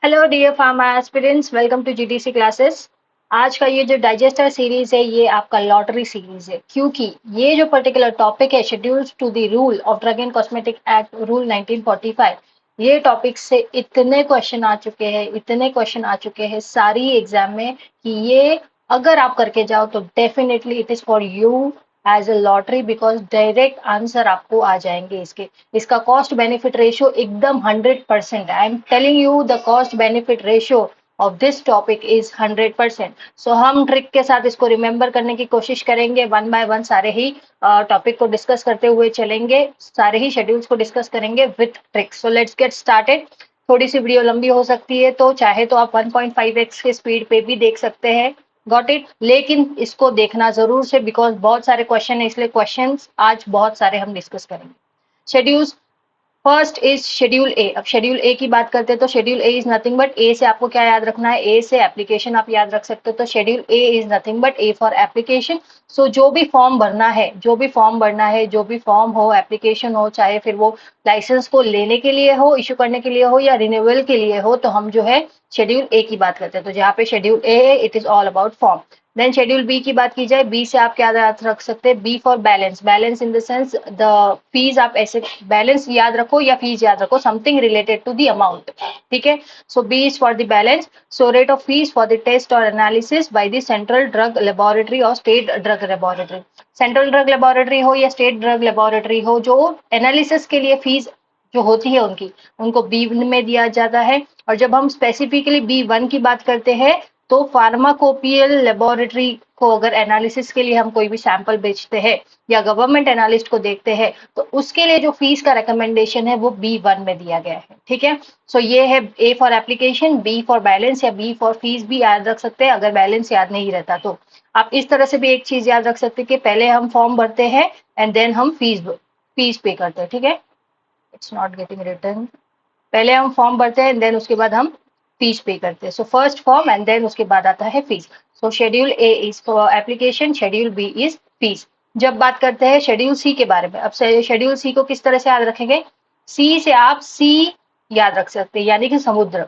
Hello dear pharma aspirants, welcome to GDC classes. आज का ये जो डाइजेस्टर सीरीज है ये आपका लॉटरी सीरीज है, क्योंकि ये जो पर्टिकुलर टॉपिक है schedules to the rule of drug and cosmetic act rule 1945, ये टॉपिक से इतने क्वेश्चन आ चुके हैं, इतने क्वेश्चन आ चुके हैं सारी एग्जाम में कि ये अगर आप करके जाओ तो definitely it is for you as a lottery, because direct answer आपको आ जाएंगे इसके। इसका कॉस्ट बेनिफिट रेशियो एकदम 100%। आई am telling you the cost benefit ratio of this topic is 100%। सो हम ट्रिक के साथ इसको रिमेंबर करने की कोशिश करेंगे, वन बाय वन सारे ही टॉपिक को डिस्कस करते हुए चलेंगे, सारे ही शेड्यूल्स को डिस्कस करेंगे with tricks. So let's get started. थोड़ी सी वीडियो लंबी हो सकती है, तो चाहे तो आप 1.5x के स्पीड पे भी देख सकते हैं, गॉट इट। लेकिन इसको देखना जरूर से, बिकॉज बहुत सारे क्वेश्चन है, इसलिए क्वेश्चंस आज बहुत सारे हम डिस्कस करेंगे। Schedules, first is schedule A. अब शेड्यूल ए की बात करते हैं तो schedule A is nothing but, A से आपको क्या याद रखना है, ए से एप्लीकेशन आप याद रख सकते हो। तो schedule A is nothing but A for application. So जो भी फॉर्म भरना है, जो भी फॉर्म भरना है, जो भी फॉर्म हो, एप्लीकेशन हो, चाहे फिर वो लाइसेंस को लेने के लिए हो, इशू करने के लिए हो, या रिन्यूअल के लिए हो, तो हम जो है शेड्यूल ए की बात करते हैं। तो जहाँ पे शेड्यूल ए है it is all about form. Then schedule B की बात की जाए, बी से आप क्या याद रख सकते हैं, B for balance. Balance in the sense the fees, आप ऐसे बैलेंस याद रखो या फीस याद रखो, something related to the amount, ठीक है। So B is for the balance. So rate of fees for the test और analysis by the central drug laboratory और state drug laboratory. Central drug laboratory हो या state drug laboratory हो, जो analysis के लिए फीस जो होती है उनकी, उनको बी में दिया जाता है। और जब हम स्पेसिफिकली B1 की बात करते हैं, तो फार्माकोपियल लेबोरेटरी को अगर एनालिसिस के लिए हम कोई भी सैंपल बेचते हैं या गवर्नमेंट एनालिस्ट को देखते हैं, तो उसके लिए जो फीस का रिकमेंडेशन है वो B1 में दिया गया है, ठीक है। सो ये है A for application, B for balance, या बी फॉर फीस भी याद रख सकते हैं अगर बैलेंस याद नहीं रहता तो। आप इस तरह से भी एक चीज याद रख सकते हैं कि पहले हम फॉर्म भरते हैं एंड देन हम फीस पे करते हैं, ठीक है। It's not getting return. पहले हम फॉर्म भरते हैं देन उसके बाद हम फीस पे करते हैं। So first form and then उसके बाद आता है fees. So schedule A is for application, schedule B is fees. जब बात करते हैं शेड्यूल सी के बारे में, अब शेड्यूल सी को किस तरह से याद रखेंगे, सी से आप सी याद रख सकते हैं, यानी कि समुद्र,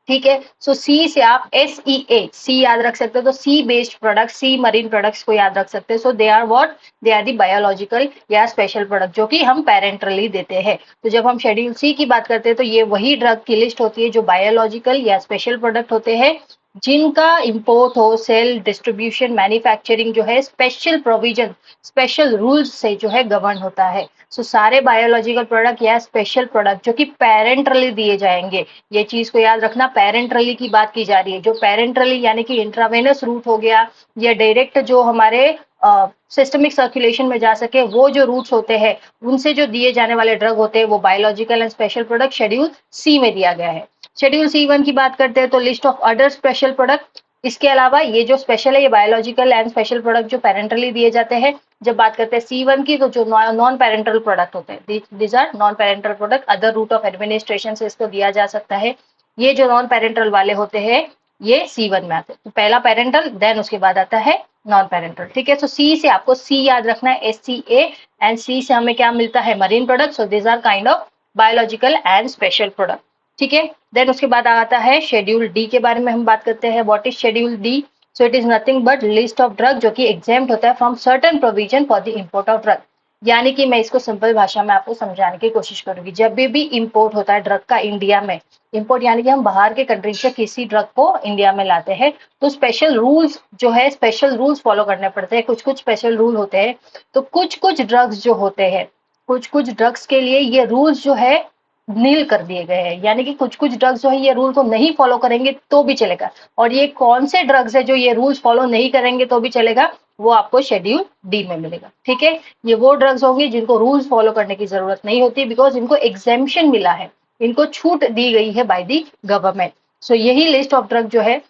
ठीक है। सो सी से आप SEA सी याद रख सकते हो, तो sea based product, sea marine products को याद रख सकते हैं। So they are what, they are the biological या स्पेशल प्रोडक्ट जो कि हम पेरेंटली देते हैं। तो जब हम शेड्यूल सी की बात करते हैं तो ये वही ड्रग की लिस्ट होती है जो बायोलॉजिकल या स्पेशल प्रोडक्ट होते हैं, जिनका इंपोर्ट हो, सेल, डिस्ट्रीब्यूशन, मैन्युफैक्चरिंग जो है स्पेशल प्रोविजन, स्पेशल रूल्स से जो है गवर्न होता है। सो सारे बायोलॉजिकल प्रोडक्ट या स्पेशल प्रोडक्ट जो कि पेरेंटली दिए जाएंगे, ये चीज को याद रखना, पेरेंटली की बात की जा रही है। जो पेरेंटली यानी कि इंट्रावेनस रूट हो गया, या डायरेक्ट जो हमारे सिस्टमिक सर्कुलेशन में जा सके, वो जो रूट्स होते हैं उनसे जो दिए जाने वाले ड्रग होते हैं वो biological and special product schedule C में दिया गया है। शेड्यूल C1 की बात करते हैं तो list of other special product. इसके अलावा ये जो स्पेशल है ये बायोलॉजिकल एंड स्पेशल प्रोडक्ट जो पेरेंटली दिए जाते हैं। जब बात करते हैं C1 की, तो जो नॉन पेरेंटल प्रोडक्ट होते हैं, these are non parenteral product, other route of administration से इसको दिया जा सकता है। ये जो नॉन पेरेंटल वाले होते हैं ये C1 में आते हैं। तो पहला पेरेंटल, देन उसके बाद आता है नॉन पेरेंटल, ठीक है। सो सी से आपको सी याद रखना है, SCA, एंड सी से हमें क्या मिलता है, marine product. So this are kind of biological and special product, ठीक है। देन उसके बाद आता है शेड्यूल डी के बारे में हम बात करते हैं। What is schedule D? So it is nothing but list of drug जो कि एग्जेम्प्ट होता है from certain provision for the import of drug. यानी कि मैं इसको सिंपल भाषा में आपको समझाने की कोशिश करूंगी। जब भी इंपोर्ट होता है ड्रग का इंडिया में, इंपोर्ट यानी कि हम बाहर के कंट्री से किसी ड्रग को इंडिया में लाते हैं, तो स्पेशल रूल्स जो है, स्पेशल रूल्स फॉलो करने पड़ते हैं। कुछ कुछ स्पेशल रूल होते हैं। तो कुछ कुछ ड्रग्स जो होते हैं, कुछ कुछ ड्रग्स के लिए ये रूल्स जो है नील कर दिए गए हैं, यानी कि कुछ कुछ ड्रग्स जो है ये रूल को नहीं फॉलो करेंगे तो भी चलेगा। और ये कौन से ड्रग्स है जो ये रूल्स फॉलो नहीं करेंगे तो भी चलेगा, वो आपको शेड्यूल डी में मिलेगा, ठीक है। ये वो ड्रग्स होंगे जिनको रूल्स फॉलो करने की जरूरत नहीं होती, बिकॉज इनको एग्जेम्पशन मिला है, इनको छूट दी गई है बाय दी गवर्नमेंट। सो यही लिस्ट ऑफ ड्रग जो है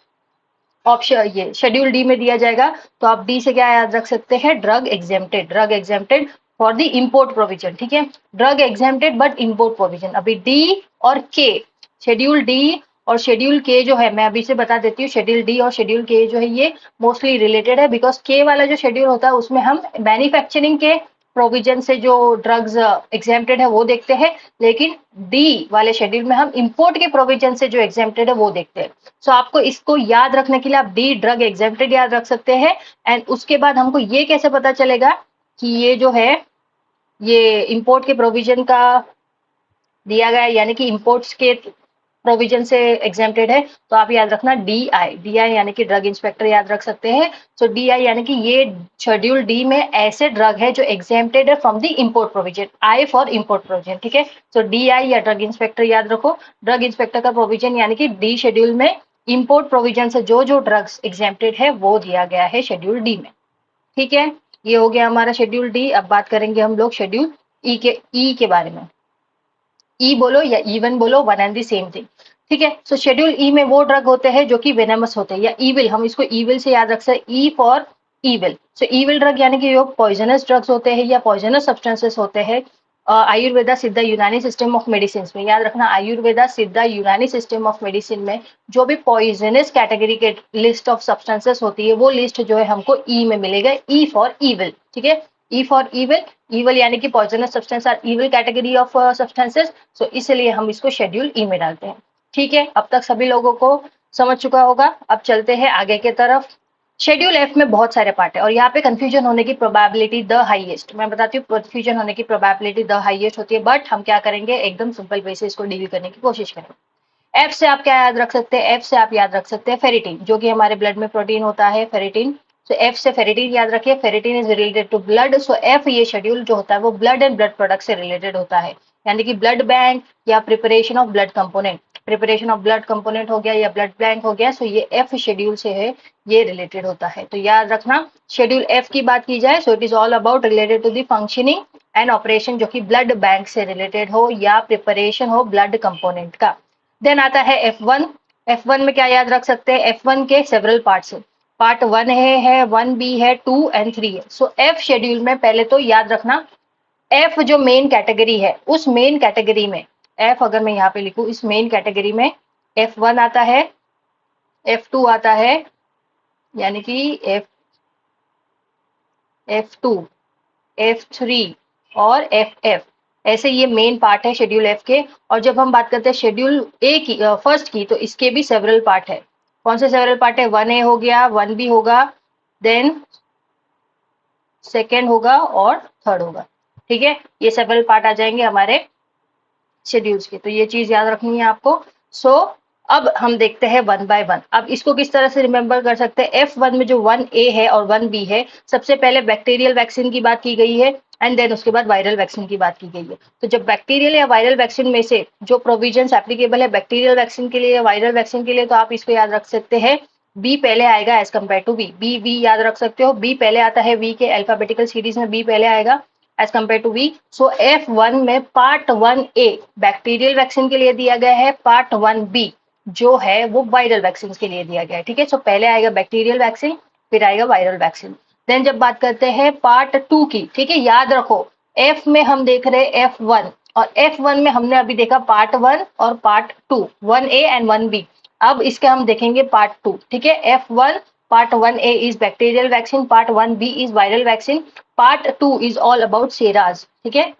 ऑप्शन ये शेड्यूल डी में दिया जाएगा। तो आप डी से क्या याद रख सकते हैं, drug exempted, drug exempted for the import provision, ठीक है। Drug exempted but import provision. अभी डी और के, शेड्यूल डी और शेड्यूल के जो है, मैं अभी से बता देती हूँ, शेड्यूल डी और शेड्यूल के जो है ये मोस्टली रिलेटेड है, बिकॉज के वाला जो शेड्यूल होता है उसमें हम मैन्युफैक्चरिंग के प्रोविजन से जो ड्रग्स एग्जेम्प्टेड है वो देखते हैं, लेकिन डी वाले शेड्यूल में हम इंपोर्ट के प्रोविजन से जो एग्जेम्प्टेड है वो देखते हैं। सो आपको इसको याद रखने के लिए आप डी ड्रग एग्जेम्प्टेड याद रख सकते हैं। एंड उसके बाद हमको ये कैसे पता चलेगा कि ये जो है ये इंपोर्ट के प्रोविजन का दिया गया है, यानी कि इंपोर्ट्स के प्रोविजन से एग्जेम्प्टेड है, तो आप याद रखना डी आई यानी कि ड्रग इंस्पेक्टर याद रख सकते हैं। सो डी आई यानी कि ये शेड्यूल डी में ऐसे ड्रग है जो एग्जेम्प्टेड है from the import provision, I for import provision, ठीक है। सो डी आई या ड्रग इंस्पेक्टर याद रखो। ड्रग इंस्पेक्टर का प्रोविजन यानी कि डी शेड्यूल में इंपोर्ट प्रोविजन से जो जो ड्रग्स एग्जेम्प्टेड है वो दिया गया है शेड्यूल डी में, ठीक है। ये हो गया हमारा शेड्यूल डी। अब बात करेंगे हम लोग शेड्यूल ई के बारे में। ई बोलो या इवन बोलो, one and the same thing, ठीक है। सो शेड्यूल ई में वो ड्रग होते हैं जो कि वेनेमस होते हैं या ईविल, हम इसको ईविल से याद रख सकते हैं, E for evil. So evil drug यानी कि जो पॉइजनस ड्रग्स होते हैं या पॉइजनस सब्सटेंसेस होते हैं। आयुर्वेदा सिद्धा यूनानी सिस्टम ऑफ मेडिसिन में याद रखना, आयुर्वेदा सिद्धा यूनानी सिस्टम ऑफ मेडिसिन में जो भी पॉइजनस कैटेगरी के लिस्ट ऑफ सब्सटेंसेस होती है वो लिस्ट जो है हमको ई में मिलेगा, ई फॉर ईविल, ठीक है। ई फॉर ईविल, ईविल यानी कि poisonous substance are evil category of substances, so इसलिए हम इसको शेड्यूल ई में डालते हैं, ठीक है। अब तक सभी लोगों को समझ चुका होगा। अब चलते हैं आगे की तरफ। शेड्यूल एफ में बहुत सारे पार्ट है और यहाँ पे कंफ्यूजन होने की प्रोबेबिलिटी द हाईएस्ट, मैं बताती हूँ कंफ्यूजन होने की प्रोबेबिलिटी द हाईएस्ट होती है, बट हम क्या करेंगे एकदम सिंपल वे से इसको डील करने की कोशिश करेंगे। एफ से आप क्या याद रख सकते हैं, एफ से आप याद रख सकते हैं फेरिटीन, जो कि हमारे ब्लड में प्रोटीन होता है फेरिटीन। सो एफ से फेरिटीन याद रखिए, ferritin is related to blood. So F ये शेड्यूल जो होता है वो ब्लड एंड ब्लड प्रोडक्ट से रिलेटेड होता है, यानी कि ब्लड बैंक या preparation of blood component, preparation of blood component हो गया या ब्लड बैंक हो गया। सो ये एफ शेड्यूल से है, ये रिलेटेड होता है, तो याद रखना। शेड्यूल एफ की बात की जाए, so it is all about related to the functioning and operation, जो कि ब्लड बैंक से रिलेटेड हो या प्रिपरेशन हो ब्लड कंपोनेंट का। देन आता है F1। F1 में क्या याद रख सकते हैं, F1 के सेवरल पार्ट्स है, पार्ट 1 है 1B है 2 एंड 3 है। सो F शेड्यूल में पहले तो याद रखना, F जो मेन कैटेगरी है उस मेन कैटेगरी में, F अगर मैं यहाँ पे लिखूं, इस मेन कैटेगरी में F1 आता है, F2 आता है, यानी कि F2, F3 और FF, ऐसे ये मेन पार्ट है शेड्यूल एफ के। और जब हम बात करते हैं शेड्यूल ए की, फर्स्ट की, तो इसके भी सेवरल पार्ट है। कौन से सेवरल पार्ट है, 1A हो गया, 1B होगा, देन सेकेंड होगा और थर्ड होगा, ठीक है। ये सेवरल पार्ट आ जाएंगे हमारे शेड्यूल्स के, तो ये चीज याद रखनी है आपको। सो अब हम देखते हैं वन बाय वन। अब इसको किस तरह से रिमेंबर कर सकते हैं, F1 में जो 1A है और 1B है, सबसे पहले बैक्टीरियल वैक्सीन की बात की गई है एंड देन उसके बाद वायरल वैक्सीन की बात की गई है। तो जब बैक्टीरियल या वायरल वैक्सीन में से जो प्रोविजंस एप्लीकेबल है बैक्टीरियल वैक्सीन के लिए या वायरल वैक्सीन के लिए, तो आप इसको याद रख सकते हैं, बी पहले आएगा as compare to B, B याद रख सकते हो, बी पहले आता है, वी के अल्फाबेटिकल सीरीज में बी पहले आएगा as compare to B. So F1 में पार्ट 1A बैक्टीरियल वैक्सीन के लिए दिया गया है, पार्ट 1B जो है वो वायरल वैक्सीन के लिए दिया गया है, ठीक है। सो पहले आएगा बैक्टीरियल वैक्सीन, फिर आएगा वायरल वैक्सीन। देन जब बात करते हैं पार्ट 2 की, ठीक है, याद रखो F में हम देख रहे हैं F1 और F1 में हमने अभी देखा पार्ट 1 और पार्ट 2, 1A एंड 1B। अब इसके हम देखेंगे पार्ट 2, ठीक है। F1 part 1A is bacterial vaccine, part 1B is viral vaccine, part 2 is all about Seraj, ठीक है।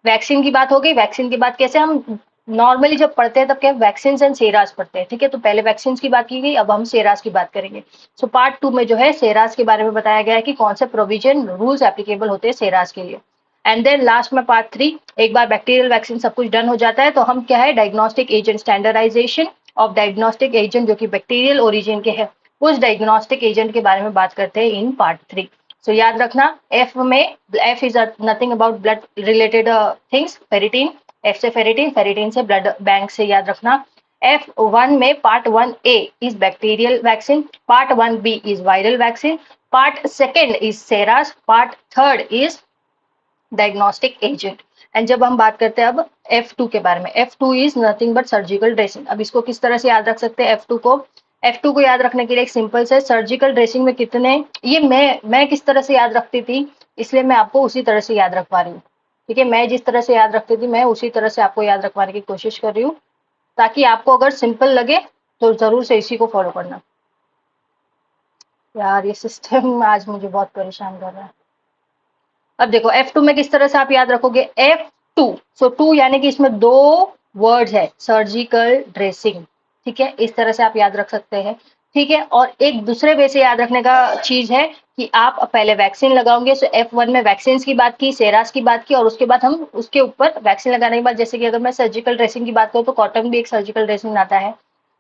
वैक्सीन की बात हो गई। वैक्सीन की बात कैसे, हम नॉर्मली जब पढ़ते हैं तब क्या वैक्सीन एंड सेराज पढ़ते हैं, ठीक है। तो पहले वैक्सीन की बात की गई, अब हम सेराज की बात करेंगे। सो पार्ट 2 में जो है सेराज के बारे में बताया गया है कि कौन से प्रोविजन रूल्स एप्लीकेबल होते हैं सेराज के लिए। एंड देन लास्ट में पार्ट 3, एक बार बैक्टीरियल वैक्सीन सब कुछ डन हो जाता है तो हम क्या है, diagnostic agent, standardization of diagnostic agent जो कि बैक्टीरियल ओरिजिन के है, उस डायग्नोस्टिक एजेंट के बारे में बात करते हैं इन पार्ट 3। सो याद रखना F में, F is nothing about blood related things, ferritin, F से फेरिटीन, फेरिटीन से ब्लड बैंक से याद रखना। F1 में part 1A is bacterial vaccine, part 1B is viral vaccine, part second is sera, part third is diagnostic agent. And जब हम बात करते हैं अब F2 के बारे में, F2 is nothing but surgical dressing. अब इसको किस तरह से याद रख सकते हैं F2 को याद रखने के लिए एक सिंपल से, सर्जिकल ड्रेसिंग में कितने, ये मैं किस तरह से याद रखती थी, इसलिए मैं आपको उसी तरह से याद रखवा रही हूँ, ठीक है। मैं जिस तरह से याद रखती थी मैं उसी तरह से आपको याद रखवाने की कोशिश कर रही हूँ, ताकि आपको अगर सिंपल लगे तो जरूर से इसी को फॉलो करना। यार ये सिस्टम आज मुझे बहुत परेशान कर रहा है। अब देखो F2 में किस तरह से आप याद रखोगे, F2, सो 2 यानी कि इसमें दो वर्ड्स है, सर्जिकल ड्रेसिंग, ठीक है, इस तरह से आप याद रख सकते हैं, ठीक है। और एक दूसरे वे से याद रखने का चीज है कि आप पहले वैक्सीन लगाओगे, सो F1 में वैक्सीन की बात की, सेरास की बात की, और उसके बाद हम उसके ऊपर वैक्सीन लगाने के बाद, जैसे कि अगर मैं सर्जिकल ड्रेसिंग की बात करूँ तो कॉटन भी एक सर्जिकल ड्रेसिंग आता है।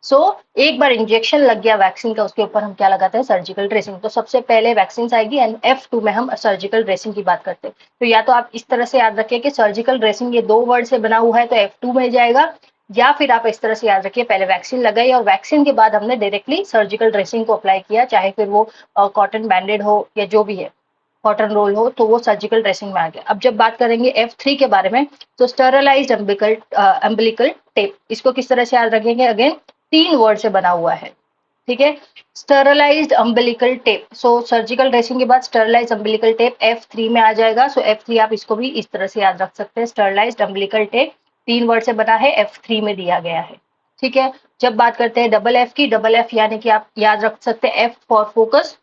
सो एक बार इंजेक्शन लग गया वैक्सीन का, उसके ऊपर हम क्या लगाते हैं, सर्जिकल ड्रेसिंग। तो सबसे पहले वैक्सीन आएगी एंड F2 में हम सर्जिकल ड्रेसिंग की बात करते हैं। तो या तो आप इस तरह से याद रखिए कि सर्जिकल ड्रेसिंग ये दो वर्ड से बना हुआ है तो F2 में जाएगा, या फिर आप इस तरह से याद रखिए पहले वैक्सीन लगाई और वैक्सीन के बाद हमने डायरेक्टली सर्जिकल ड्रेसिंग को अप्लाई किया, चाहे फिर वो कॉटन बैंडेड हो या जो भी है, कॉटन रोल हो, तो वो सर्जिकल ड्रेसिंग में आ गया। अब जब बात करेंगे F3 के बारे में, तो स्टरलाइज्ड अम्बिलिकल टेप, इसको किस तरह से याद रखेंगे, अगेन 3 वर्ड से बना हुआ है, ठीक है। स्टरलाइज्ड अम्बिलिकल टेप, सो सर्जिकल ड्रेसिंग के बाद स्टरलाइज्ड अम्बिलिकल टेप F3 में आ जाएगा। सो F3 आप इसको भी इस तरह से याद रख सकते हैं, स्टरलाइज्ड अम्बिलिकल टेप 3 वर्ड से बना है, F3 में दिया गया है, ठीक है। जब बात करते हैं डबल एफ की, डबल एफ यानी कि आप याद रख सकते हैं F फॉर फोकस,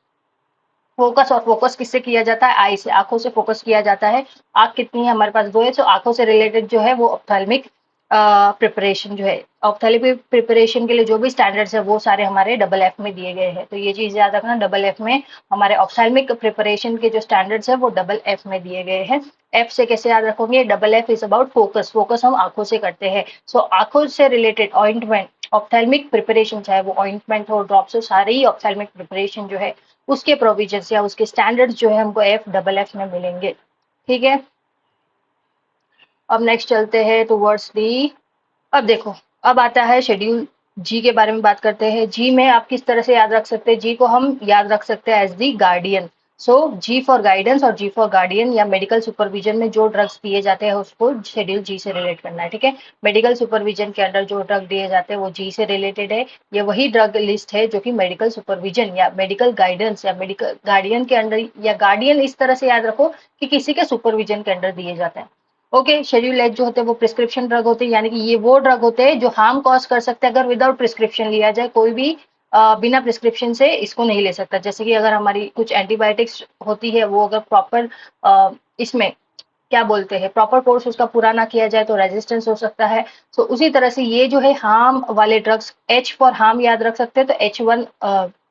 फोकस, और फोकस किससे किया जाता है, आई से, आंखों से फोकस किया जाता है। आंख कितनी है हमारे पास, दो है, तो आंखों से रिलेटेड जो है वो ऑप्थेल्मिक प्रिपरेशन जो है, ऑप्थेल्मिक प्रिपरेशन के लिए जो भी स्टैंडर्ड्स है वो सारे हमारे डबल एफ में दिए गए हैं। तो ये चीज याद रखना, डबल एफ में हमारे ऑप्थेल्मिक प्रिपरेशन के जो स्टैंडर्ड्स है वो डबल एफ में दिए गए हैं। एफ से कैसे याद रखोगे, double F is about focus, focus हम आंखों से करते हैं। सो आंखों से रिलेटेड ऑइंटमेंट, ऑप्थेल्मिक प्रिपरेशन, चाहे वो ऑइंटमेंट हो, ड्रॉप्स हो, सारे ही ऑप्थेल्मिक प्रिपरेशन जो है उसके प्रोविजन या उसके स्टैंडर्ड्स जो है हमको F डबल एफ में मिलेंगे, ठीक है। अब नेक्स्ट चलते हैं टुवर्ड्स दी, अब देखो, अब आता है शेड्यूल जी के बारे में बात करते हैं। जी में आप किस तरह से याद रख सकते हैं, जी को हम याद रख सकते हैं as the guardian. So G for guidance और जी फॉर गार्डियन, या मेडिकल सुपरविजन में जो ड्रग्स दिए जाते हैं उसको शेड्यूल जी से रिलेट करना है, ठीक है। मेडिकल सुपरविजन के अंडर जो ड्रग दिए जाते हैं वो जी से रिलेटेड है। ये वही ड्रग लिस्ट है जो कि मेडिकल सुपरविजन या मेडिकल गाइडेंस या मेडिकल गार्डियन के अंडर, या गार्डियन इस तरह से याद रखो कि किसी के सुपरविजन के अंडर दिए जाते हैं। ओके, शेड्यूल एच जो होते हैं वो प्रिस्क्रिप्शन ड्रग होते हैं, यानी कि ये वो ड्रग होते हैं जो हार्म कॉज कर सकते हैं अगर विदाउट प्रिस्क्रिप्शन लिया जाए। कोई भी बिना प्रिस्क्रिप्शन से इसको नहीं ले सकता। जैसे कि अगर हमारी कुछ एंटीबायोटिक्स होती है, वो अगर प्रॉपर इसमें क्या बोलते हैं, प्रॉपर कोर्स उसका पूरा ना किया जाए तो रेजिस्टेंस हो सकता है। सो उसी तरह से ये जो है हार्म वाले ड्रग्स, एच फॉर हार्म याद रख सकते हैं। तो H1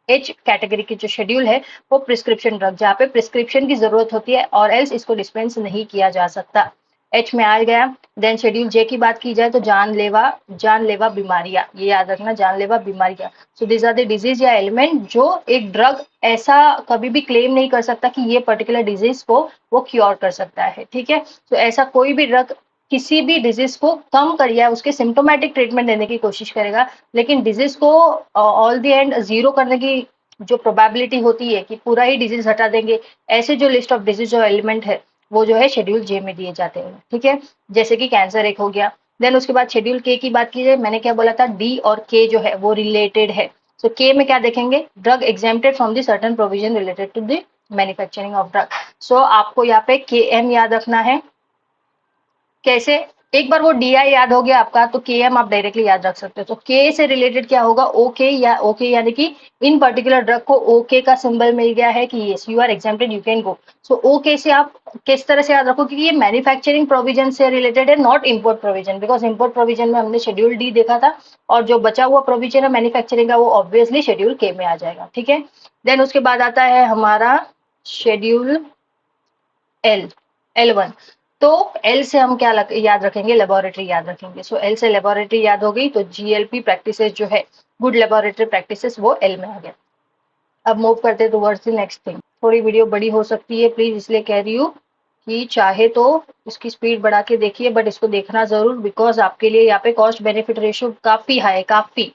एच कैटेगरी की जो शेड्यूल है वो प्रिस्क्रिप्शन ड्रग, जहाँ पे प्रिस्क्रिप्शन की जरूरत होती है और एल्स इसको डिस्पेंस नहीं किया जा सकता, एच में आ गया। देन शेड्यूल जे की बात की जाए तो जानलेवा बीमारियां, ये याद रखना, जानलेवा बीमारियां। So this are the disease या एलिमेंट जो एक ड्रग ऐसा कभी भी क्लेम नहीं कर सकता कि ये पर्टिकुलर डिजीज को वो क्योर कर सकता है, ठीक है। तो ऐसा कोई भी ड्रग किसी भी डिजीज को कम कर या उसके सिम्टोमेटिक ट्रीटमेंट देने की कोशिश करेगा, लेकिन डिजीज को ऑल द एंड जीरो करने की जो प्रोबेबिलिटी होती है कि पूरा ही डिजीज हटा देंगे, ऐसे जो लिस्ट ऑफ डिजीज और एलिमेंट है वो जो है शेड्यूल जे में दिए जाते हैं, ठीक है। जैसे कि कैंसर एक हो गया। देन उसके बाद शेड्यूल के की बात की जाए, मैंने क्या बोला था, डी और के जो है वो रिलेटेड है। सो के में क्या देखेंगे, drug exempted from the certain provision related to the manufacturing of drug. So आपको यहाँ पे के एम याद रखना है। कैसे, एक बार वो डी आई याद हो गया आपका तो के एम आप डायरेक्टली याद रख सकते हो। तो के से रिलेटेड क्या होगा, ओके, या ओके यानी कि इन पर्टिकुलर ड्रग को ओके का सिंबल मिल गया है कि yes you are exempted, you can go. So okay से आप किस तरह से याद रखो, क्योंकि ये मैन्युफैक्चरिंग प्रोविजन से रिलेटेड है, not import provision, because import provision में हमने शेड्यूल डी देखा था और जो बचा हुआ प्रोविजन है मैन्युफैक्चरिंग का वो ऑब्वियसली शेड्यूल के में आ जाएगा, ठीक है। देन उसके बाद आता है हमारा शेड्यूल एल, L1। तो एल से हम क्या याद रखेंगे, लेबोरेटरी याद रखेंगे। सो एल से लेबोरेटरी याद हो गई, तो GLP प्रैक्टिसेस जो है, गुड लेबोरेटरी प्रैक्टिसेस, वो एल में आ गया। अब मूव करते हैं टुवर्ड्स द नेक्स्ट थिंग। थोड़ी वीडियो बड़ी हो सकती है प्लीज, इसलिए कह रही हूँ कि चाहे तो इसकी स्पीड बढ़ा के देखिए, बट इसको देखना जरूर, बिकॉज आपके लिए यहाँ पे कॉस्ट बेनिफिट रेशियो काफी हाई है, काफी।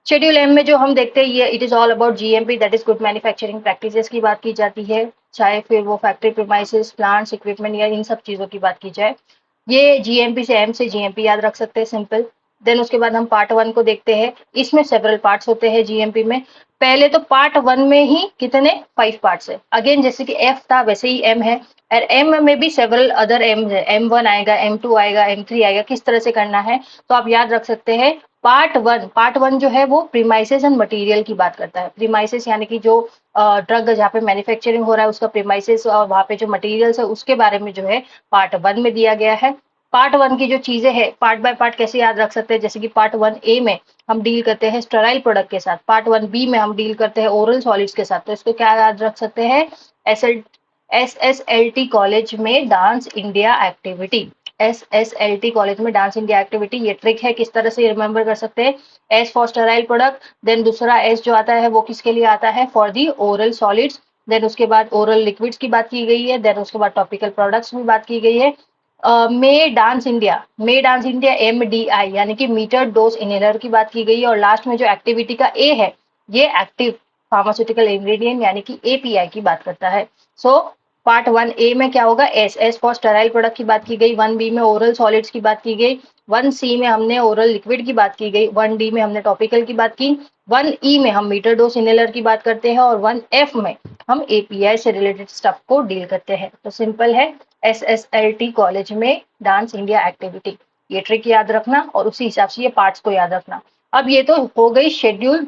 शेड्यूल एम में जो हम देखते हैं ये it is all about GMP, that is good manufacturing practices की बात की जाती है, चाहे फिर वो फैक्ट्री प्रीमाइसेस, प्लांट्स, इक्विपमेंट या इन सब चीजों की बात की जाए। ये GMP से एम से GMP याद रख सकते हैं, सिंपल। देन उसके बाद हम पार्ट 1 को देखते हैं। इसमें सेवरल पार्ट्स होते हैं जीएमपी में। पहले तो पार्ट 1 में ही कितने 5 पार्ट्स है। अगेन जैसे कि एफ था वैसे ही एम है, और एम में भी सेवरल अदर एम है। M1 आएगा, M2 आएगा, M3 आएगा, किस तरह से करना है तो आप याद रख सकते हैं। पार्ट वन जो है वो प्रीमाइसेस एंड मटेरियल की बात करता है। प्रीमाइसेस यानी कि जो ड्रग जहाँ पे मैन्युफैक्चरिंग हो रहा है उसका प्रीमाइसेस, और वहाँ पे जो मटेरियल्स है उसके बारे में जो है पार्ट 1 में दिया गया है। पार्ट 1 की जो चीजें हैं पार्ट बाय पार्ट कैसे याद रख सकते हैं, जैसे कि पार्ट 1A में हम डील करते हैं स्टेराइल प्रोडक्ट के साथ, पार्ट 1B में हम डील करते हैं ओरल सॉलिड्स के साथ। तो इसको क्या याद रख सकते हैं, SSLT कॉलेज में dance India activity. SSLT college में डांस इंडिया एक्टिविटी, ये ट्रिक है किस तरह से रिमेंबर कर सकते हैं। S for sterile product, then दूसरा एस जो आता है वो किसके लिए आता है, for the oral solids. Then उसके बाद ओरल लिक्विड्स की बात की गई है। देन उसके बाद टॉपिकल प्रोडक्ट्स में बात की गई है। में डांस इंडिया MDI यानी कि मीटर डोज इनहेलर की बात की गई है। और लास्ट में जो एक्टिविटी का ए है ये एक्टिव फार्मास्यूटिकल इंग्रेडिएंट यानी कि API की बात करता है। सो पार्ट 1A में क्या होगा, एस फॉर स्टेराइल प्रोडक्ट की बात की गई, 1B में ओरल सॉलिड्स की बात की गई, 1C में हमने ओरल लिक्विड की बात की गई, 1D में हमने टॉपिकल की बात की, 1E में हम मीटर डोज इनहेलर की बात करते हैं, और 1F में हम API से रिलेटेड स्टफ को डील करते हैं। तो सिंपल है, SSLT कॉलेज में डांस इंडिया एक्टिविटी, ये ट्रिक याद रखना और उसी हिसाब से ये पार्ट्स को याद रखना। अब ये तो हो गई शेड्यूल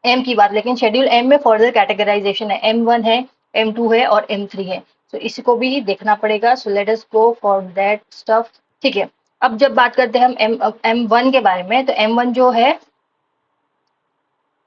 एम की बात, लेकिन शेड्यूल एम में फर्दर कैटेगराइजेशन है, M1 है, M2 है और M3 है। तो इसको भी देखना पड़ेगा। So let us go for that stuff. ठीक है, अब जब बात करते हैं हम M1 के बारे में, तो M1 जो है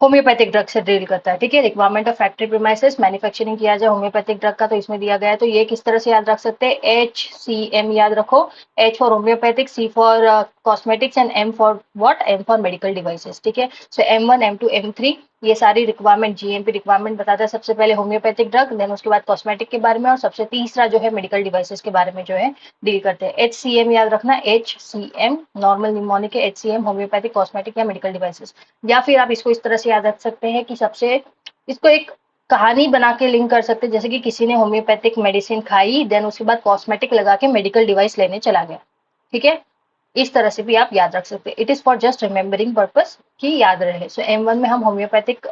होम्योपैथिक ड्रग से डील करता है। ठीक है, requirement of factory premises, manufacturing किया जाए होम्योपैथिक ड्रग का, तो इसमें दिया गया है। तो ये किस तरह से याद रख सकते हैं, HCM याद रखो। H for homeopathic, C for cosmetics and M for what, M for medical devices. ठीक है, सो M1 M2 M3 ये सारी रिक्वायरमेंट जीएमपी रिक्वायरमेंट बताता है। सबसे पहले होम्योपैथिक ड्रग, देन उसके बाद कॉस्मेटिक के बारे में, और सबसे तीसरा जो है मेडिकल डिवाइसेस के बारे में जो है डील करते हैं। HCM याद रखना, HCM नॉर्मल निमोनिक है, HCM होम्योपैथिक, कॉस्मेटिक या मेडिकल डिवाइसेस। या फिर आप इसको इस तरह से याद रख सकते हैं कि सबसे इसको एक कहानी बना के लिंक कर सकते हैं, जैसे कि किसी ने होम्योपैथिक मेडिसिन खाई, देन उसके बाद कॉस्मेटिक लगा के मेडिकल डिवाइस लेने चला गया। ठीक है, इस तरह से भी आप याद रख सकते हैं। It is for just remembering purpose कि याद रहे। सो M1 में हम होम्योपैथिक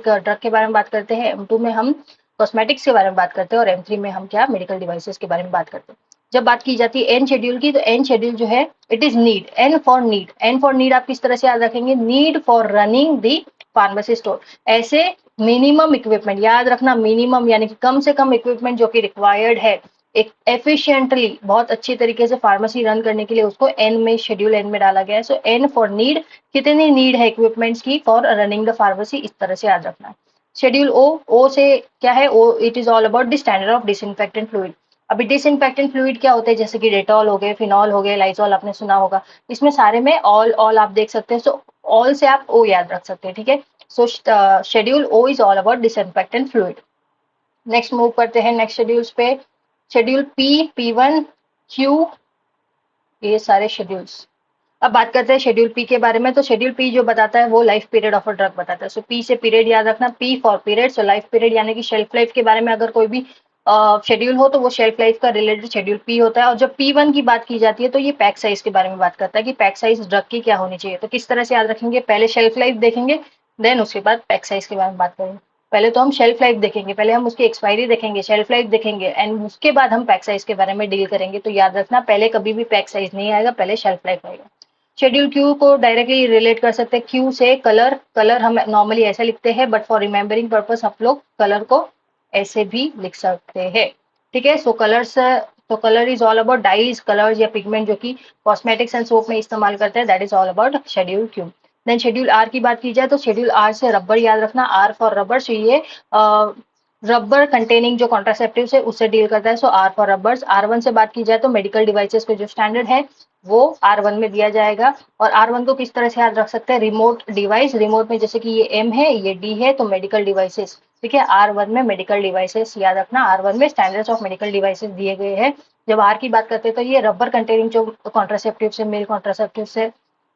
ड्रग के बारे में बात करते हैं, M2 में हम कॉस्मेटिक्स के बारे में बात करते हैं, और M3 में हम क्या मेडिकल डिवाइसेस के बारे में बात करते हैं। जब बात की जाती है एन शेड्यूल की, तो एन शेड्यूल जो है it is need, N for need. N for need आप किस तरह से याद रखेंगे, need for running the pharmacy store. ऐसे मिनिमम इक्विपमेंट याद रखना, मिनिमम यानी कि कम से कम इक्विपमेंट जो कि रिक्वायर्ड है एक एफिशिएंटली बहुत अच्छी तरीके से फार्मेसी रन करने के लिए, उसको एन में शेड्यूल एन में डाला गया है। सो एन फॉर नीड, कितनी नीड है इक्विपमेंट्स की फॉर रनिंग द फार्मेसी, इस तरह से याद रखना है। शेड्यूल ओ से क्या है, O it is all about the standard of disinfectant fluid. अभी डिसइंफेक्टेंट फ्लूइड क्या होते हैं, जैसे कि डेटॉल हो गए, फिनॉल हो गए, लाइजॉल आपने सुना होगा, इसमें सारे में ऑल आप देख सकते हैं। सो ऑल से आप ओ याद रख सकते हैं। ठीक है, so schedule O is all about disinfectant fluid. Next move करते हैं नेक्स्ट शेड्यूल्स पे। शेड्यूल P1 Q, ये सारे शेड्यूल्स। अब बात करते हैं शेड्यूल पी के बारे में। तो शेड्यूल पी जो बताता है वो life period of a drug बताता है। सो पी से पीरियड याद रखना, P for period. So life period यानी कि शेल्फ लाइफ के बारे में अगर कोई भी शेड्यूल हो तो वो शेल्फ लाइफ का रिलेटेड शेड्यूल पी होता है। और जब P1 की बात की जाती है तो ये पैक साइज के बारे में बात करता है कि पैक साइज ड्रग की क्या होनी चाहिए। तो किस तरह से याद रखेंगे, पहले शेल्फ लाइफ देखेंगे, देन उसके बाद पैक साइज के बारे में बात करेंगे। पहले तो हम शेल्फ लाइफ देखेंगे, पहले हम उसकी एक्सपायरी देखेंगे, शेल्फ लाइफ देखेंगे, एंड उसके बाद हम पैक साइज के बारे में डील करेंगे। तो याद रखना, पहले कभी भी पैक साइज नहीं आएगा, पहले शेल्फ लाइफ आएगा। शेड्यूल क्यू को डायरेक्टली रिलेट कर सकते हैं क्यू से कलर। कलर हम नॉर्मली ऐसे लिखते हैं, बट फॉर रिमेम्बरिंग पर्पस आप लोग कलर को ऐसे भी लिख सकते हैं। ठीक है, सो कलर्स, तो colour is all about dyes, colours या पिगमेंट जो कि कॉस्मेटिक्स एंड सोप में इस्तेमाल करते हैं, that is all about schedule Q. Then schedule R की बात की जाए तो शेड्यूल आर से रबर याद रखना, आर फॉर रबर। सो ये रबर कंटेनिंग जो कॉन्ट्रासेप्टिव है उससे डील करता है। सो आर फॉर रबर्स। R1 से बात की जाए तो मेडिकल डिवाइसेस के जो स्टैंडर्ड है वो R1 में दिया जाएगा। और R1 को किस तरह से याद रख सकते हैं, रिमोट डिवाइस। रिमोट में जैसे कि ये M है, ये D है, तो मेडिकल डिवाइसेस। ठीक है, R1 में मेडिकल डिवाइसेस याद रखना। R1 में स्टैंडर्ड्स ऑफ मेडिकल डिवाइसेस दिए गए हैं। जब R की बात करते हैं तो ये रबर कंटेनिंग जो कॉन्ट्रासेप्टिव से, मेल कॉन्ट्रासेप्टिव से,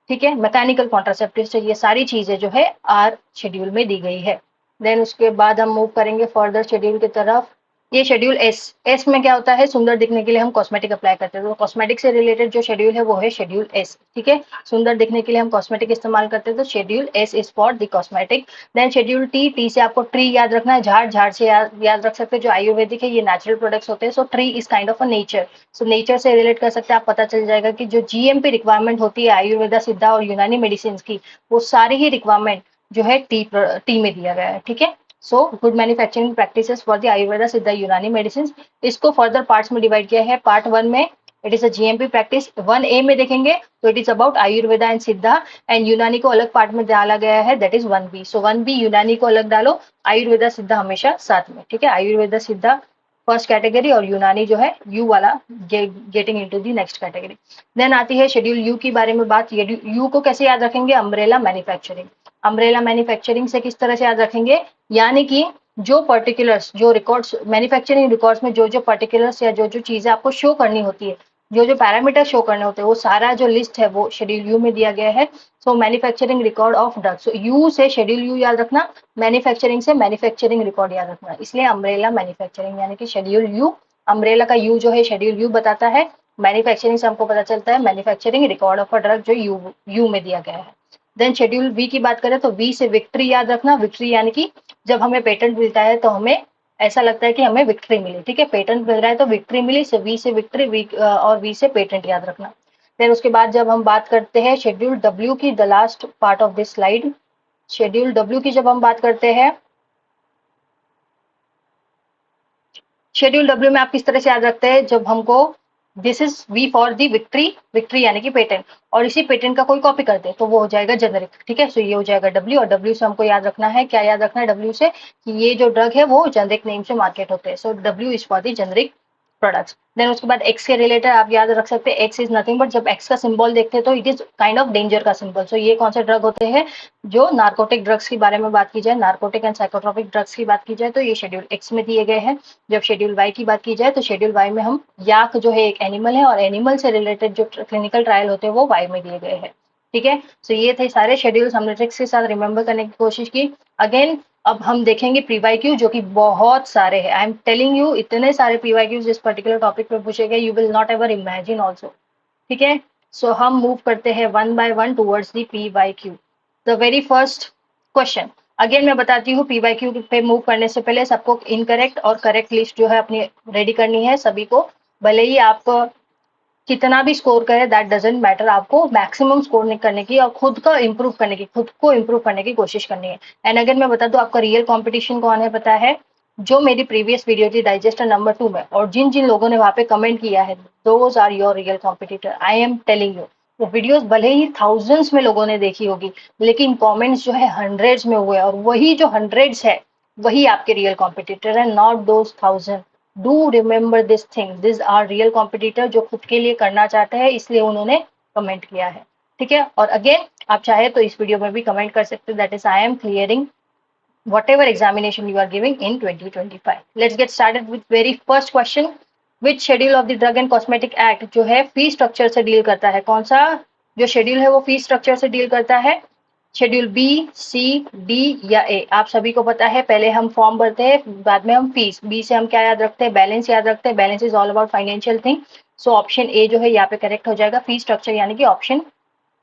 ठीक है, मैकेनिकल कॉन्ट्रासेप्टिव से, ये सारी चीजें जो है R शेड्यूल में दी गई है। देन उसके बाद हम मूव करेंगे फर्दर शेड्यूल की तरफ। ये शेड्यूल एस में क्या होता है, सुंदर दिखने के लिए हम कॉस्मेटिक अप्लाई करते हैं, तो कॉस्मेटिक से रिलेटेड जो शेड्यूल है वो है शेड्यूल एस, ठीक है। सुंदर दिखने के लिए हम कॉस्मेटिक इस्तेमाल करते हैं, तो schedule S is for the cosmetic. Then schedule T, T से आपको ट्री याद रखना है, झाड़, झाड़ से याद रख सकते हैं, जो आयुर्वेदिक है ये नेचुरल प्रोडक्ट्स होते हैं, सो tree is kind of a nature, so nature से रिलेट कर सकते हैं आप, पता चल जाएगा कि जो जीएमपी रिक्वायरमेंट होती है आयुर्वेदा, सिद्धा और यूनानी मेडिसिन की, वो सारी ही रिक्वायरमेंट जो है टी में दिया गया है, ठीक है। So good manufacturing practices for the Ayurveda, सिद्धा, यूनानी मेडिसिन। इसको फर्दर पार्ट्स में डिवाइड किया है। पार्ट 1 में it is a GMP practice, 1A में देखेंगे तो it is about Ayurveda and सिद्धा, एंड यूनानी को अलग पार्ट में डाला गया है, that is 1B। So 1B यूनानी को अलग डालो, आयुर्वेदा सिद्धा हमेशा साथ में, ठीक है। आयुर्वेदा सिद्धा फर्स्ट कैटेगरी और यूनानी जो है यू वाला getting into the next category. Then आती है शेड्यूल यू की बारे में बात। यू को कैसे याद रखेंगे, अम्ब्रेला मैन्युफैक्चरिंग। अम्ब्रेला मैन्युफैक्चरिंग से किस तरह से याद रखेंगे, यानी कि जो पर्टिकुलर्स, जो रिकॉर्ड्स, मैन्युफैक्चरिंग रिकॉर्ड्स में जो जो पर्टिकुलर्स या जो जो चीजें आपको शो करनी होती है, जो जो पैरामीटर शो करने होते हैं, वो सारा जो लिस्ट है वो शेड्यूल यू में दिया गया है। सो manufacturing record of drugs, so you से शेड्यूल यू याद रखना, मैन्युफैक्चरिंग से मैन्युफैक्चरिंग रिकॉर्ड याद रखना, इसलिए अम्ब्रेला मैन्युफैक्चरिंग यानी कि शेड्यूल यू। अम्ब्रेला का यू जो है शेड्यूल यू बताता है, मैन्युफैक्चरिंग से हमको पता चलता है manufacturing record of a drug, जो यू में दिया गया है। देन शेड्यूल वी की बात करें तो वी से विक्ट्री याद रखना। विक्ट्री यानी कि जब हमें पेटेंट मिलता है तो हमें ऐसा लगता है कि हमें विक्ट्री मिली, ठीक है, पेटेंट मिल रहा है तो विक्ट्री मिली, सो वी से विक्ट्री, वी और वी से पेटेंट याद रखना। देन उसके बाद जब हम बात करते हैं शेड्यूल डब्ल्यू की, the last part of this slide, schedule W की जब हम बात करते हैं, शेड्यूल डब्ल्यू में आप किस तरह से याद रखते हैं, जब हमको this is V for the victory, victory यानी कि पेटेंट, और इसी पेटेंट का कोई कॉपी करते हैं तो वो हो जाएगा जेनरिक, ठीक है। सो ये हो जाएगा डब्ल्यू, और डब्ल्यू से हमको याद रखना है, क्या याद रखना है डब्ल्यू से, कि ये जो ड्रग है वो जेनरिक नेम से मार्केट होते हैं, so W is for the generic products. Then उसके बाद एक्स के रिलेटेड आप याद रख सकते हैं, एक्स इज नथिंग बट, जब एक्स का सिंबल देखते हैं तो it is kind of danger का सिंबल। सो ये कौन से ड्रग होते हैं, जो नार्कोटिक ड्रग्स के बारे में बात की जाए, नार्कोटिक एंड साइकोट्रोपिक ड्रग्स की बात की जाए तो ये शेड्यूल एक्स में दिए गए हैं। जब शेड्यूल वाई की बात की जाए तो शेड्यूल वाई में हम, याक जो है एक एनिमल है, और एनिमल से रिलेटेड जो क्लिनिकल ट्रायल होते हैं वो वाई में दिए गए हैं, ठीक है। सो ये थे सारे शेड्यूल्स, हमने ट्रिक्स के साथ रिमेंबर करने की कोशिश की। अगेन अब हम देखेंगे पीवाईक्यू, जो कि बहुत सारे हैं, आई एम टेलिंग यू, इतने सारे पीवाईक्यूज इस पर्टिकुलर टॉपिक पे पूछे गए, you will not ever imagine also, ठीक है। सो हम मूव करते हैं one by one towards the PYQ. The very first question, again मैं बताती हूँ, पीवाईक्यू पे मूव करने से पहले सबको इनकरेक्ट और करेक्ट लिस्ट जो है अपनी रेडी करनी है सभी को, भले ही आप कितना भी स्कोर करे दैट डजेंट मैटर, आपको मैक्सिमम स्कोर करने की और खुद का इम्प्रूव करने की, खुद को इम्प्रूव करने की कोशिश करनी है। एंड अगेन मैं बता दूं, आपका रियल कंपटीशन कौन है पता है, जो मेरी प्रीवियस वीडियो थी डाइजेस्टर नंबर 2 में, और जिन जिन लोगों ने वहां पे कमेंट किया है, those are your real competitor, I am telling you. वो वीडियोस भले ही थाउजेंड्स में लोगों ने देखी होगी, लेकिन कमेंट्स जो है हंड्रेड्स में हुए, और वही जो हंड्रेड्स है वही आपके रियल कॉम्पिटिटर है, not those thousand. Do remember this thing, this are real competitor, जो खुद के लिए करना चाहते हैं इसलिए उन्होंने कमेंट किया है, ठीक है। और अगेन आप चाहे तो इस वीडियो में भी कमेंट कर सकते हैं, that is I am clearing whatever examination you are giving in 2025. Let's get started with very first question. Which schedule of the Drug and Cosmetic Act जो है फी स्ट्रक्चर से डील करता है, कौन सा जो शेड्यूल है वो फी स्ट्रक्चर से डील करता है, शेड्यूल बी, सी, डी या ए। आप सभी को पता है, पहले हम फॉर्म भरते हैं, बाद में हम फीस, बी से हम क्या याद रखते हैं, बैलेंस याद रखते हैं, balance is all about financial thing. So option ए जो है यहाँ पे करेक्ट हो जाएगा, फी स्ट्रक्चर यानी कि option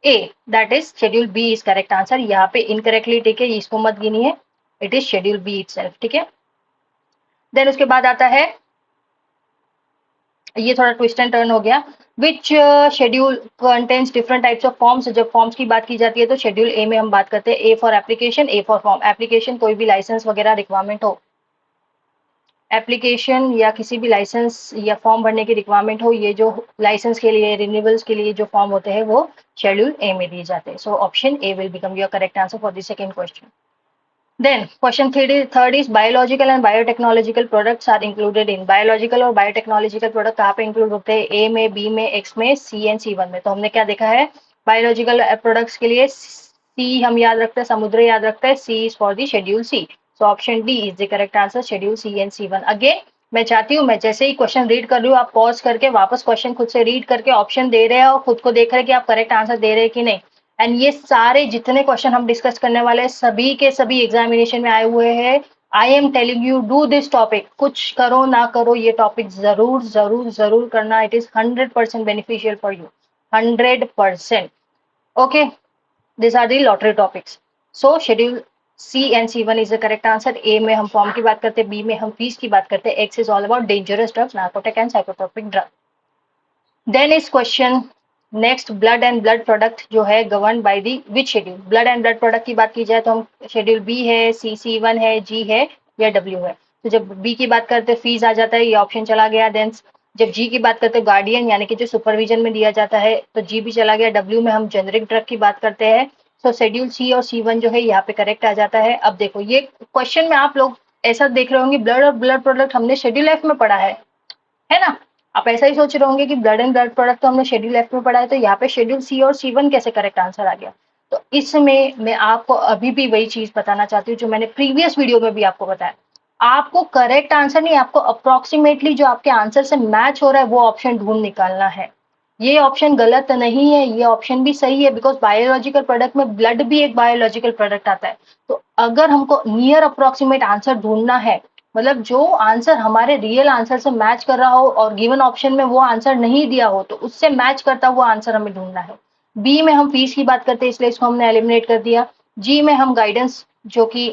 A, that is schedule B is correct answer. यहाँ पे इनकरेक्टली, ठीक है, इसको मत गिनिए, it is schedule B itself, ठीक है। देन उसके बाद आता है, ये थोड़ा ट्विस्ट एंड टर्न हो गया, which schedule contains different types of forms. जब फॉर्म्स की बात की जाती है तो शेड्यूल ए में हम बात करते हैं, ए for application, A for form. Application कोई भी लाइसेंस वगैरह रिक्वायरमेंट हो, एप्लीकेशन या किसी भी लाइसेंस या फॉर्म भरने की रिक्वायरमेंट हो, ये जो लाइसेंस के लिए, रिन्यूअल्स के लिए जो फॉर्म होते हैं वो शेड्यूल ए में दिए जाते हैं। सो option A will become your correct answer for the second question. Then question third is biological and biotechnological products are included in। biological और biotechnological product कहाँ पे include होते हैं, A में, B में, X में, C एंड C1 में। तो हमने क्या देखा है, biological products के लिए C हम याद रखते हैं, समुद्र याद रखते हैं, C is for the schedule C। So option D is the correct answer, schedule C and C1। Again मैं चाहती हूँ, मैं जैसे ही क्वेश्चन रीड कर रही हूँ आप पॉज करके वापस क्वेश्चन खुद से रीड करके ऑप्शन दे रहे हैं और खुद को देख रहे हैं कि आप करेक्ट आंसर दे रहे हैं कि नहीं। एंड ये सारे जितने क्वेश्चन हम डिस्कस करने वाले हैं, सभी के सभी एग्जामिनेशन में आए हुए हैं, आई am telling you do this topic, कुछ करो ना करो ये टॉपिक जरूर जरूर जरूर करना. It is 100% beneficial for you, 100%. Okay, these are the lottery topics. So schedule C and C1 is the correct answer. A में हम फॉर्म की बात करते हैं, B में हम फीस की बात करते हैं, X is all about dangerous drugs, narcotic and psychotropic drug. Then is question next, blood and blood product जो है governed by the which schedule. blood and blood product की बात की जाए तो हम schedule B है, C1 है, G है या W है. तो जब B की बात करते हैं फीस आ जाता है, ये ऑप्शन चला गया. देन जब G की बात करते हैं गार्डियन यानी कि जो सुपरविजन में दिया जाता है, तो G भी चला गया. W में हम जेनरिक ड्रग की बात करते हैं. तो शेड्यूल C और C1 जो है यहाँ पे करेक्ट आ जाता है. अब देखो ये क्वेश्चन में आप लोग ऐसा देख रहे होंगे, ब्लड और ब्लड प्रोडक्ट हमने शेड्यूल F में पढ़ा है ना. आप ऐसा ही सोच रहे होंगे कि ब्लड एंड ब्लड प्रोडक्ट तो हमने शेड्यूल F में पढ़ा है, तो यहाँ पे शेड्यूल C और C1 कैसे करेक्ट आंसर आ गया. तो इसमें मैं आपको अभी भी वही चीज बताना चाहती हूँ जो मैंने प्रीवियस वीडियो में भी आपको बताया. आपको करेक्ट आंसर नहीं, आपको अप्रोक्सीमेटली जो आपके आंसर से मैच हो रहा है वो ऑप्शन ढूंढ निकालना है. ये ऑप्शन गलत नहीं है, ये ऑप्शन भी सही है, बिकॉज बायोलॉजिकल प्रोडक्ट में ब्लड भी एक बायोलॉजिकल प्रोडक्ट आता है. तो अगर हमको नियर अप्रोक्सीमेट आंसर ढूंढना है, मतलब जो आंसर हमारे रियल आंसर से मैच कर रहा हो और गिवन ऑप्शन में वो आंसर नहीं दिया हो, तो उससे मैच करता हुआ आंसर हमें ढूंढना है. बी में हम फीस की बात करते हैं, इसलिए इसको हमने एलिमिनेट कर दिया. जी में हम गाइडेंस जो कि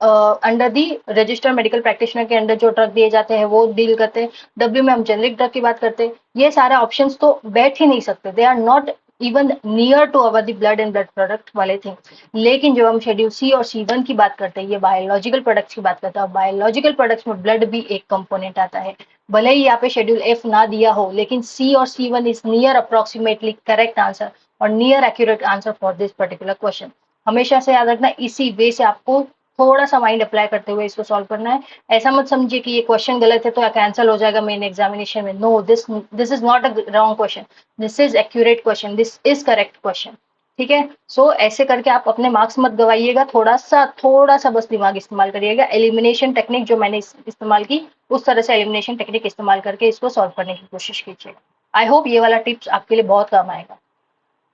under the registered medical practitioner के अंडर जो ड्रग दिए जाते हैं वो डील करते हैं. डब्ल्यू में हम जेनरिक ड्रग की बात करते हैं. ये सारे ऑप्शंस तो बैठ ही नहीं सकते, they are not even near to our the blood and blood product वाले थिंग. लेकिन जब हम शेड्यूल सी और C1 की बात करते हैं, ये बायोलॉजिकल प्रोडक्ट्स की बात करते हैं, और बायोलॉजिकल प्रोडक्ट्स में ब्लड भी एक कंपोनेंट आता है. भले ही यहाँ पे शेड्यूल F ना दिया हो, लेकिन C और C1 is near approximately correct answer और near accurate answer for this particular question. हमेशा से याद रखना, इसी वे से आपको थोड़ा सा माइंड अप्लाई करते हुए इसको सॉल्व करना है. ऐसा मत समझिए कि ये क्वेश्चन गलत है तो कैंसिल हो जाएगा मेन एग्जामिनेशन में. No, this is not a wrong question, this is accurate question, this is correct question. ठीक है. सो ऐसे करके आप अपने मार्क्स मत गवाइएगा, थोड़ा सा बस दिमाग इस्तेमाल करिएगा. एलिमिनेशन टेक्निक जो मैंने इस्तेमाल की, उस तरह से एलिमिनेशन टेक्निक इस्तेमाल करके इसको सॉल्व करने की कोशिश कीजिएगा. आई होप ये वाला टिप्स आपके लिए बहुत काम आएगा.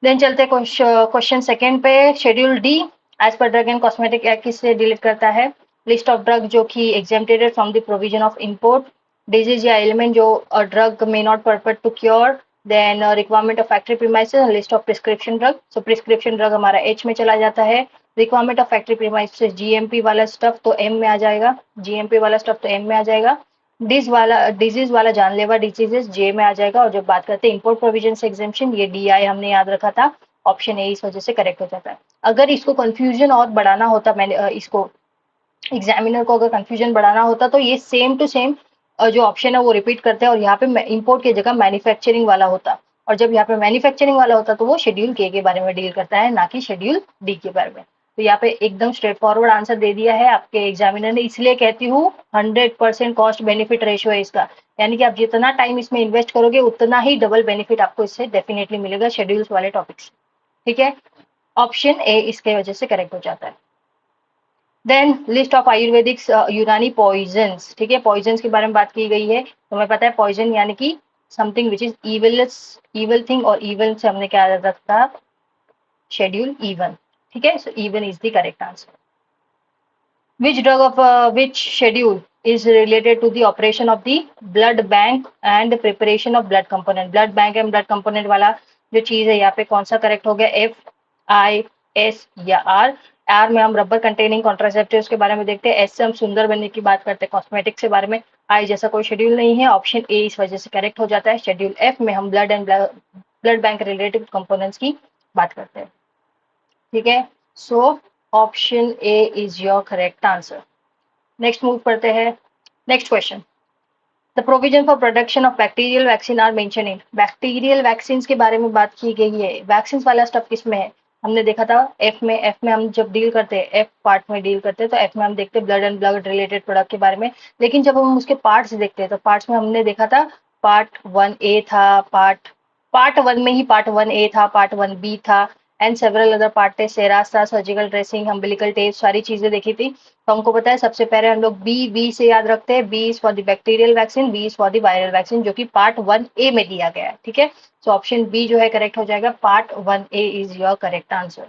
देन चलते हैं क्वेश्चन सेकंड पे. Schedule D as per drug and cosmetic act किससे डिलीट करता है. लिस्ट ऑफ ड्रग जो कि exempted from the provision of import, disease या एलिमेंट जो drug may not purport to cure, then requirement of factory premises, list of prescription drug. So prescription drug हमारा H में चला जाता है. Requirement of factory premises GMP वाला stuff तो M में आ जाएगा, GMP वाला स्टफ तो M में आ जाएगा. डिजीज वाला जानलेवा डिजीजेस J में आ जाएगा. और जब बात करते हैं इंपोर्ट प्रोविजन से एग्जेम्पशन, ये DI हमने याद रखा था, ऑप्शन ए इस वजह से करेक्ट हो जाता है. अगर इसको कंफ्यूजन और बढ़ाना होता, मैंने इसको एग्जामिनर को अगर कंफ्यूजन बढ़ाना होता, तो ये सेम टू सेम जो ऑप्शन है वो रिपीट करते हैं और यहाँ पे इंपोर्ट की जगह मैन्युफैक्चरिंग वाला होता. और जब यहाँ पे मैन्युफैक्चरिंग वाला होता तो वो शेड्यूल के बारे में डील करता है, ना कि शेड्यूल डी के बारे में. तो यहाँ पे एकदम स्ट्रेट फॉरवर्ड आंसर दे दिया है आपके एग्जामिनर ने. इसलिए कहती हूँ 100% कॉस्ट बेनिफिट रेशियो है इसका, यानी कि आप जितना टाइम इसमें इन्वेस्ट करोगे उतना ही डबल बेनिफिट आपको इससे डेफिनेटली मिलेगा शेड्यूल्स वाले टॉपिक्स. ठीक है. ऑप्शन ए इसके वजह से करेक्ट हो जाता है. देन लिस्ट ऑफ आयुर्वेदिक यूनानी पॉइजन्स. ठीक है, पॉइजन्स के बारे में बात की गई है. तो हमें पता है पॉइजन यानी कि something which is evil thing, और इवल से हमने क्या रखा, शेड्यूल E1. ठीक है. सो E1 is the correct answer. Which drug of which schedule is related to the operation of the blood bank and the preparation of blood component. blood bank and blood component वाला जो चीज है यहाँ पे कौन सा करेक्ट हो गया, F, I, S या R. R में हम रबर कंटेनिंग कॉन्ट्रासेप्टिव्स के बारे में देखते हैं. S से हम सुंदर बनने की बात करते हैं, कॉस्मेटिक्स के बारे में. I जैसा कोई शेड्यूल नहीं है, ऑप्शन ए इस वजह से करेक्ट हो जाता है. शेड्यूल F में हम ब्लड बैंक रिलेटेड कंपोनेंट्स की बात करते हैं. ठीक है. So option A is your correct answer. Next move करते हैं. Next question. The provision for production of bacterial vaccine are mention in. Bacterial vaccine के बारे में बात की गई है. वैक्सीन वाला स्टफ किस में है, हमने देखा था F में. F में हम जब डील करते हैं, F पार्ट में डील करते हैं, तो F में हम देखते हैं blood and blood related product के बारे में. लेकिन जब हम उसके पार्ट्स देखते हैं, तो पार्ट्स में हमने देखा था पार्ट 1A था, पार्ट 1 में ही पार्ट 1A था, पार्ट 1B था, एंड सेवरल अदर पार्ट थे. सेरास था, सर्जिकल ड्रेसिंग, अम्बिलिकल टेप, सारी चीजें देखी थी. तो हमको पता है सबसे पहले हम लोग बी से याद रखते हैं. B is for the bacterial vaccine, B is for the viral vaccine, जो कि पार्ट 1A में दिया गया है. ठीक है. सो ऑप्शन बी जो है करेक्ट हो जाएगा. Part 1A is your correct answer.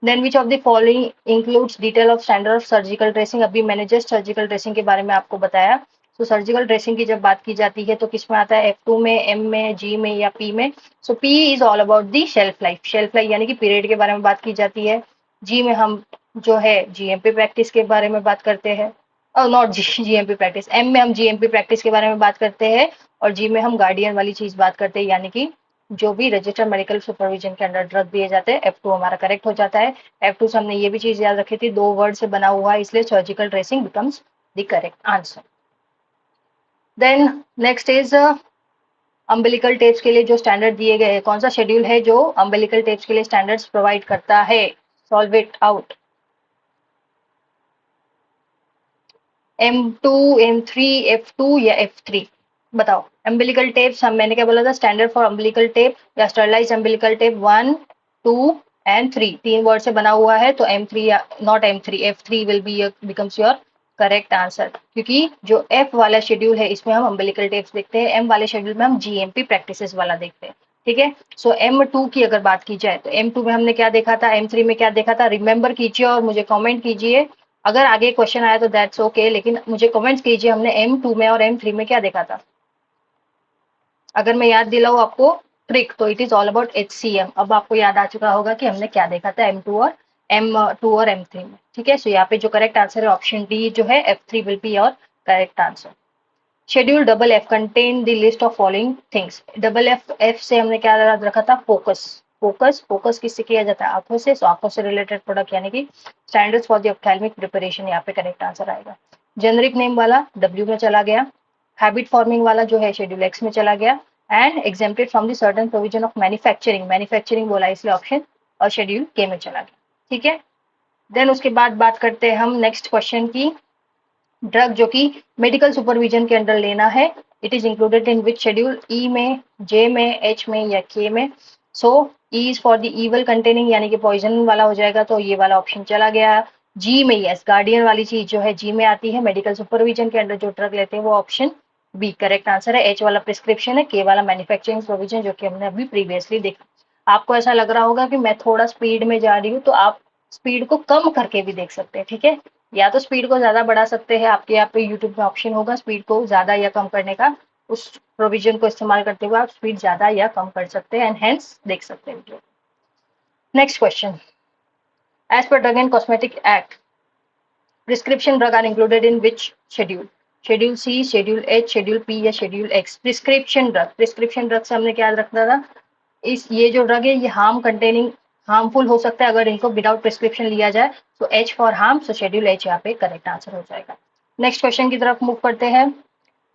Then which of the following includes detail of standard of surgical dressing. अभी मैंने जस्ट सर्जिकल ड्रेसिंग के बारे में आपको बताया। तो सर्जिकल ड्रेसिंग की जब बात की जाती है तो किस में आता है, F2 में, M में, G में या P में। सो P is all about the shelf life, shelf life यानी कि पीरियड के बारे में बात की जाती है। G में हम जो है GMP प्रैक्टिस के बारे में बात करते हैं, और नॉट GMP प्रैक्टिस। M में हम GMP प्रैक्टिस के बारे में बात करते हैं, और G में हम गार्डियन वाली चीज बात करते हैं, यानी कि जो भी रजिस्टर्ड मेडिकल सुपरविजन के अंडर ड्रग दिए जाते हैं। F2 हमारा करेक्ट हो जाता है। F2 से हमने ये भी चीज याद रखी थी, 2 वर्ड से बना हुआ है, इसलिए surgical dressing becomes the correct answer. Then next is umbilical tapes के लिए जो स्टैंडर्ड दिए गए हैं, कौन सा शेड्यूल है जो अम्बिलिकल टेप्स के लिए स्टैंडर्ड्स प्रोवाइड करता है? Solve it out. M2, M3, F2 या F3, बताओ। अम्बिलिकल टेप्स, हम मैंने क्या बोला था, स्टैंडर्ड फॉर अम्बिलिकल टेप या sterilize umbilical tape 1, 2 and 3, 3 word से बना हुआ है। तो M3 या not M3, F3 will be becomes your correct answer, क्योंकि जो F वाला शेड्यूल है इसमें हम अम्बिलिकल टेप्स देखते हैं, M वाले शेड्यूल में हम GMP प्रैक्टिसेस वाला देखते हैं। ठीक है, सो M2 की अगर बात की जाए तो M2 में हमने क्या देखा था, M3 में क्या देखा था, रिमेंबर कीजिए और मुझे कमेंट कीजिए। अगर आगे क्वेश्चन आया तो दैट्स ओके, लेकिन मुझे कमेंट्स कीजिए हमने M2 में और M3 में क्या देखा था। अगर मैं याद दिलाऊं आपको ट्रिक, तो it is all about HCM। अब आपको याद आ चुका होगा कि हमने क्या देखा था M2 और M3 में। ठीक है, सो यहाँ पे जो करेक्ट आंसर है ऑप्शन डी जो है F3 will be your correct answer. Schedule double F contain the list of following things. Double F से हमने क्या याद रखा था, फोकस। फोकस किससे किया जाता है, आंखों से। सो आंखों से रिलेटेड प्रोडक्ट यानी कि standards for the ophthalmic preparation, यहाँ पे करेक्ट आंसर आएगा। जेनरिक नेम वाला W में चला गया, हैबिट फॉर्मिंग वाला जो है शेड्यूल एक्स में चला गया, and exempted from the certain provision of manufacturing, manufacturing बोला इसलिए ऑप्शन और शेड्यूल के में चला गया। ठीक है, देन उसके बाद बात करते हैं हम नेक्स्ट क्वेश्चन की। ड्रग जो कि मेडिकल सुपरविजन के अंडर लेना है, it is included in which schedule, E में, जे में, एच में या के में। So E is for the evil containing यानी कि पॉइजन वाला हो जाएगा, तो ये वाला ऑप्शन चला गया। जी में यस, गार्डियन वाली चीज जो है जी में आती है, मेडिकल सुपरविजन के अंडर जो ड्रग लेते हैं वो ऑप्शन बी करेक्ट आंसर है। एच वाला प्रिस्क्रिप्शन है, के वाला मैन्युफैक्चरिंग प्रोविजन जो कि हमने अभी प्रीवियसली देखा। आपको ऐसा लग रहा होगा कि मैं थोड़ा स्पीड में जा रही हूँ, तो आप स्पीड को कम करके भी देख सकते हैं। ठीक है, या तो स्पीड को ज्यादा बढ़ा सकते हैं, आपके यहाँ पे यूट्यूब में ऑप्शन होगा स्पीड को ज्यादा या कम करने का, उस प्रोविजन को इस्तेमाल करते हुए आप स्पीड ज्यादा या कम कर सकते हैं एंड हेंस देख सकते हैं video. Next question, as per drug and cosmetic act prescription drug are included in which schedule? Schedule C, schedule H, schedule P या शेड्यूल एक्स? प्रिस्क्रिप्शन ड्रग से हमने क्या रखना था, इस ये जो ड्रग है ये हार्म कंटेनिंग, हार्मफुल हो सकता है अगर इनको विदाउट प्रिस्क्रिप्शन लिया जाए। तो H for harm, so schedule H यहाँ पे करेक्ट आंसर हो जाएगा। नेक्स्ट क्वेश्चन की तरफ मूव करते हैं।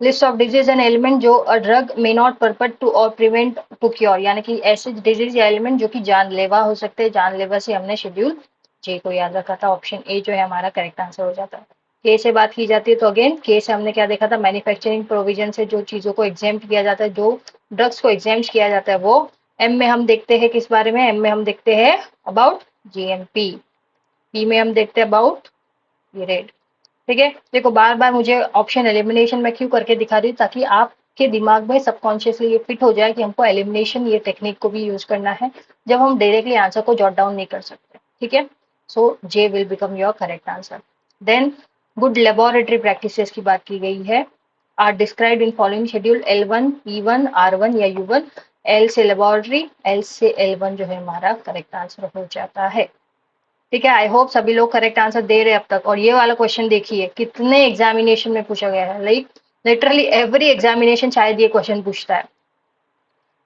List of disease and element जो a drug may not purport to और प्रिवेंट टू क्योर, यानी कि ऐसे डिजीज या एलिमेंट जो कि जानलेवा हो सकते हैं। जानलेवा से हमने शेड्यूल जे को याद रखा था, ऑप्शन ए जो है हमारा करेक्ट आंसर हो जाता है। के से बात की जाती है तो अगेन के से हमने क्या देखा था, मैन्युफैक्चरिंग प्रोविजन से जो चीजों को एग्जेम्प्ट किया जाता है, जो ड्रग्स को एग्जेम्प्ट किया जाता है वो। एम में हम देखते हैं किस बारे में, एम में हम देखते हैं अबाउट जीएमपी, पी में हम देखते हैं अबाउट ये रेड। ठीक है, देखो बार बार मुझे ऑप्शन एलिमिनेशन में क्यों करके दिखा रही हूँ, ताकि आपके दिमाग में सबकॉन्शियसली ये फिट हो जाए कि हमको एलिमिनेशन ये टेक्निक को भी यूज करना है जब हम डायरेक्टली आंसर को जॉट डाउन नहीं कर सकते। ठीक है, so J will become your correct answer. Then good laboratory practices की बात की गई है, are described in following schedule, L1, P1, R1 या U1। एल से लेबोरेटरी, एल से L1 जो है हमारा करेक्ट आंसर हो जाता है। ठीक है, आई होप सभी लोग करेक्ट आंसर दे रहे हैं अब तक। और ये वाला क्वेश्चन देखिए कितने एग्जामिनेशन में पूछा गया है, लाइक लिटरली एवरी एग्जामिनेशन शायद ये क्वेश्चन पूछता है।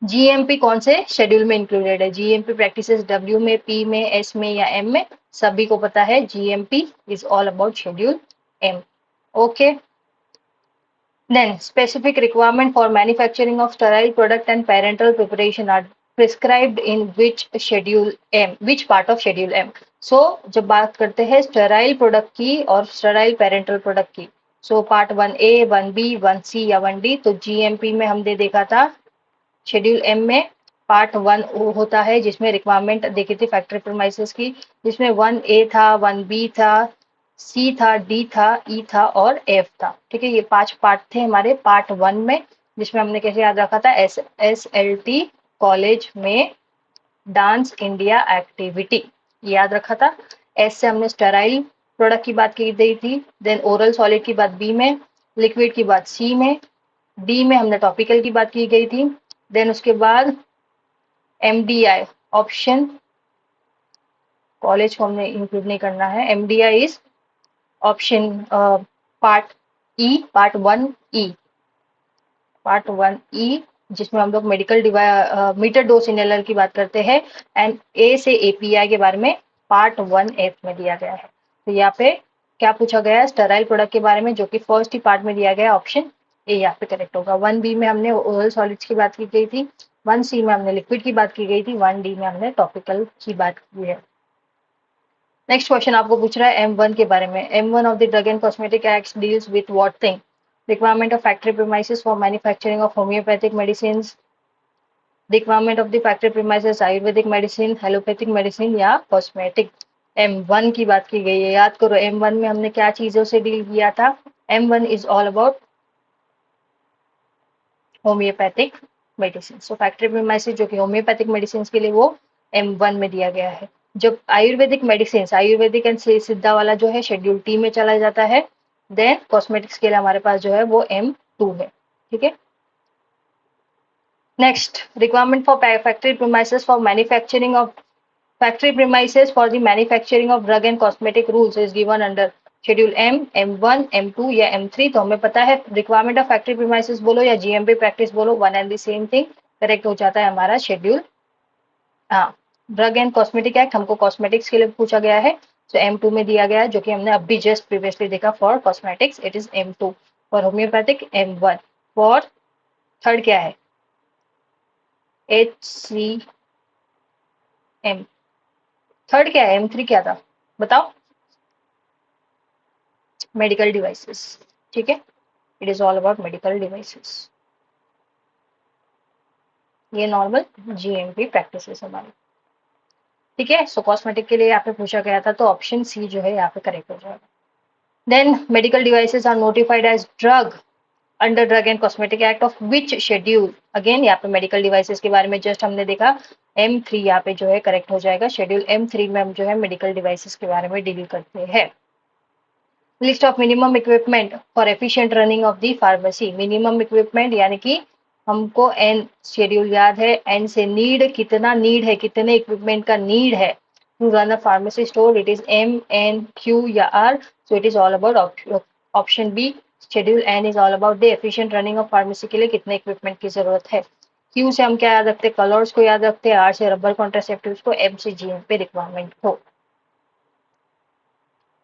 जीएमपी कौन से शेड्यूल में इंक्लूडेड है? जीएमपी प्रैक्टिसेस डब्ल्यू में, पी में, एस में या एम में? सभी को पता है GMP is all about schedule M. Okay, then specific requirement for manufacturing of sterile product and parental preparation are prescribed in which schedule M, which part of schedule M? So जब बात करते हैं sterile product की और sterile parental product की, so part 1A, 1B, 1C या 1D। तो GMP में हमने देखा था शेड्यूल एम में पार्ट 1 होता है जिसमें रिक्वायरमेंट देखी थी फैक्ट्री प्रीमाइसेस की, जिसमें 1A था, 1B था, सी था, डी था, ई था और एफ था। ठीक है, ये 5 पार्ट थे हमारे पार्ट 1 में, जिसमें हमने कैसे याद रखा था, SSLT कॉलेज में डांस इंडिया एक्टिविटी, ये याद रखा था। एस से हमने स्टेराइल प्रोडक्ट की बात की गई थी, देन ओरल सॉलिड की बात बी में, लिक्विड की बात सी में, डी में हमने टॉपिकल की बात की गई थी। देन उसके बाद एमडीआई ऑप्शन, कॉलेज को हमने इंक्लूड नहीं करना है। MDI is option part E, part 1 ई, जिसमें हम लोग मेडिकल मीटर डोज इनहेलर की बात करते हैं, एंड ए से एपीआई के बारे में पार्ट 1F में दिया गया है। तो यहाँ पे क्या पूछा गया है, स्टेराइल प्रोडक्ट के बारे में, जो कि फर्स्ट ही पार्ट में दिया गया है, ऑप्शन ए यहाँ पे करेक्ट होगा। 1B में हमने ओरल सॉलिड्स की बात की गई थी, 1C में हमने लिक्विड की बात की गई थी, 1D में हमने टॉपिकल की बात की है। नेक्स्ट क्वेश्चन आपको पूछ रहा है M1 के बारे में। M1 of the drug and cosmetic act deals with what thing? Requirement of factory premises for manufacturing of homeopathic medicine, requirement of the factory premises Ayurvedic medicine, allopathic medicine या cosmetic. M1 की बात की गई है, याद करो M1 में हमने क्या चीजों से डील किया था। M1 is all about homeopathic medicine. So factory premises जो कि होम्योपैथिक मेडिसिन के लिए, वो M1 में दिया गया है। जब आयुर्वेदिक मेडिसिन, आयुर्वेदिक एंड सिद्धा वाला जो है शेड्यूल टी में चला जाता है। देन कॉस्मेटिक्स के लिए हमारे पास जो है वो M2 है। ठीक है। Next, requirement for factory premises for manufacturing of factory premises for the manufacturing of drug and cosmetic rules is given under schedule M, M1, M2 या M3। तो हमें पता है रिक्वायरमेंट ऑफ फैक्ट्री प्रीमाइसेस बोलो या जीएमपी प्रैक्टिस बोलो, one and the same thing, correct हो जाता है हमारा शेड्यूल। हाँ, ड्रग एंड कॉस्मेटिक एक्ट हमको कॉस्मेटिक्स के लिए पूछा गया है, तो M2 में दिया गया है, जो कि हमने अभी जस्ट प्रीवियसली देखा। For cosmetics it is M2, for homeopathic M1, for third क्या है HCM, थर्ड क्या है M3 क्या था बताओ? Medical devices. ठीक है, it is all about medical devices. ये नॉर्मल जीएमपी प्रैक्टिसेस हमारी। ठीक है। सो कॉस्मेटिक के लिए यहाँ पे पूछा गया था, तो ऑप्शन सी जो है यहाँ पे करेक्ट हो जाएगा। Then medical devices are notified as drug under drug and cosmetic act of which schedule? Again यहाँ पे मेडिकल डिवाइसेस के बारे में जस्ट हमने देखा, M3 यहाँ पे जो है करेक्ट हो जाएगा। शेड्यूल M3 में हम जो है मेडिकल डिवाइसेस के बारे में डील करते हैं। List of minimum equipment for efficient running of the pharmacy. Minimum equipment यानी कि हमको एन शेड्यूल याद है, एन से नीड, कितना नीड है, कितने इक्विपमेंट का नीड है to run a pharmacy store, it is M, N, Q या R। So it is all about option B. Schedule N is all about the efficient running of pharmacy के लिए कितने equipment की जरूरत है। Q से हम क्या याद रखते हैं, कलर्स को याद रखते हैं, R से रबर कॉन्ट्रासेप्टिव्स को, M से GMP रिक्वायरमेंट को।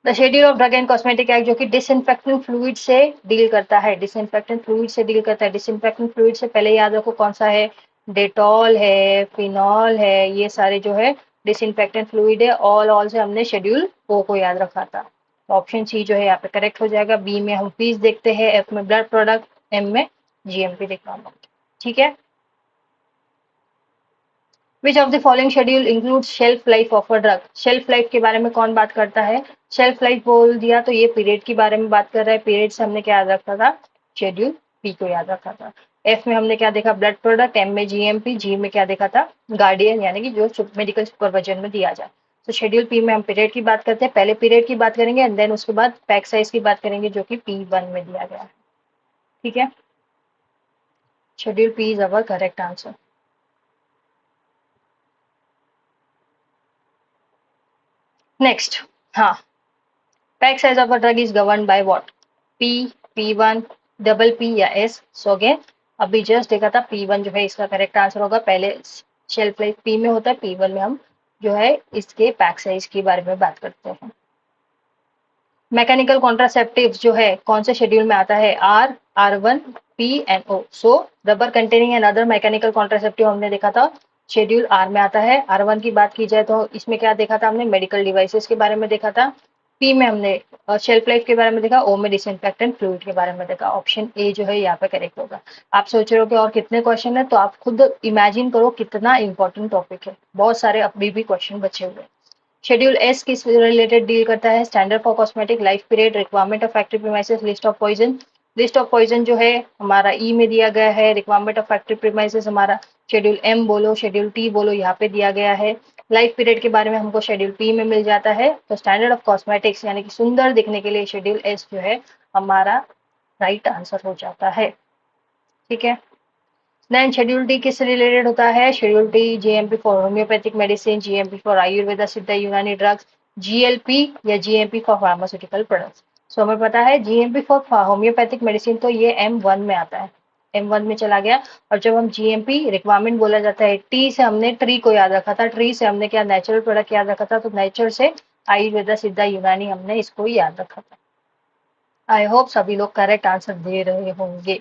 The schedule of drug and cosmetic act जो कि डिसइंफेक्टेंट फ्लूइड से डील करता है, डिसइंफेक्टेंट फ्लूइड से डील करता है। डिसइंफेक्टेंट फ्लूइड से पहले याद रखो कौन सा है, डेटॉल है, फिनॉल है, ये सारे जो है डिसइंफेक्टेंट फ्लूइड है। ऑल से हमने शेड्यूल O को याद रखा था। ऑप्शन सी जो है यहाँ पे करेक्ट हो जाएगा। बी में हम फीस देखते हैं, F में ब्लड प्रोडक्ट, M में GMP रिक्वायरमेंट। ठीक है। विच of the following schedule include shelf life of a drug? Shelf life के बारे में कौन बात करता है? शेल्फ लाइफ बोल दिया तो ये पीरियड के बारे में बात कर रहा है। पीरियड से हमने क्या याद रखा था, शेड्यूल पी को याद रखा था। एफ में हमने क्या देखा, ब्लड प्रोडक्ट, एम में जीएमपी, जी में क्या देखा था, गार्डियन यानी कि जो मेडिकल सुपरविजन में दिया जाए। तो शेड्यूल पी में हम पीरियड की बात करते हैं, पहले पीरियड की बात करेंगे एंड देन उसके बाद पैक साइज की बात करेंगे, जो कि P1 में दिया गया है। ठीक है, schedule P is our correct answer. Next, हाँ, pack size of a drug is govern by what? P, P1, double P या S? सो अगेन अभी जस्ट देखा था, P1 जो है इसका करेक्ट आंसर होगा। पहले शेल्फ लाइफ P में होता है, P1 में हम जो है इसके पैक साइज के बारे में बात करते हैं। मैकेनिकल कॉन्ट्रासेप्टिव जो है कौन से शेड्यूल में आता है? R, R1, P and O। So rubber containing and other mechanical contraceptive हमने देखा था शेड्यूल R में आता है। R1 की बात की जाए तो इसमें क्या देखा था हमने, मेडिकल डिवाइसेस के बारे में देखा था। P में हमने शेल्फ लाइफ के बारे में देखा, O में डिसइंफेक्टेंट फ्लूइड के बारे में देखा। ऑप्शन ए जो है यहाँ पे करेक्ट होगा। आप सोच रहे हो कि और कितने क्वेश्चन है, तो आप खुद इमेजिन करो कितना इंपॉर्टेंट टॉपिक है, बहुत सारे अभी भी क्वेश्चन बचे हुए हैं। शेड्यूल एस किस रिलेटेड डील करता है? Standard for cosmetic, life period, requirement of factory premises, list of poison. List of poison जो है हमारा ई में दिया गया है। रिक्वायरमेंट ऑफ फैक्ट्री प्रीमाइसेस हमारा शेड्यूल एम बोलो, शेड्यूल टी बोलो, यहाँ पे दिया गया है। लाइफ पीरियड के बारे में हमको शेड्यूल पी में मिल जाता है। तो स्टैंडर्ड ऑफ कॉस्मेटिक्स यानी कि सुंदर दिखने के लिए शेड्यूल एस जो है हमारा राइट आंसर हो जाता है। ठीक है। देन शेड्यूल डी किससे रिलेटेड होता है? Schedule D GMP for homeopathic medicine, GMP for Ayurveda सिद्ध यूनानी ड्रग्स, जीएलपी या जीएमपी फॉर फार्मास्यूटिकल प्रोडक्ट्स। सो हमें पता है जीएमपी फॉर होम्योपैथिक मेडिसिन तो ये M1 में आता है, M1 में चला गया। और जब हम जीएमपी रिक्वायरमेंट बोला जाता है, टी से हमने ट्री को याद रखा था, ट्री से हमने क्या नेचुरल प्रोडक्ट याद रखा था, तो नेचर से आयुर्वेदा सिद्धा यूनानी हमने इसको याद रखा था। आई होप सभी लोग करेक्ट आंसर दे रहे होंगे।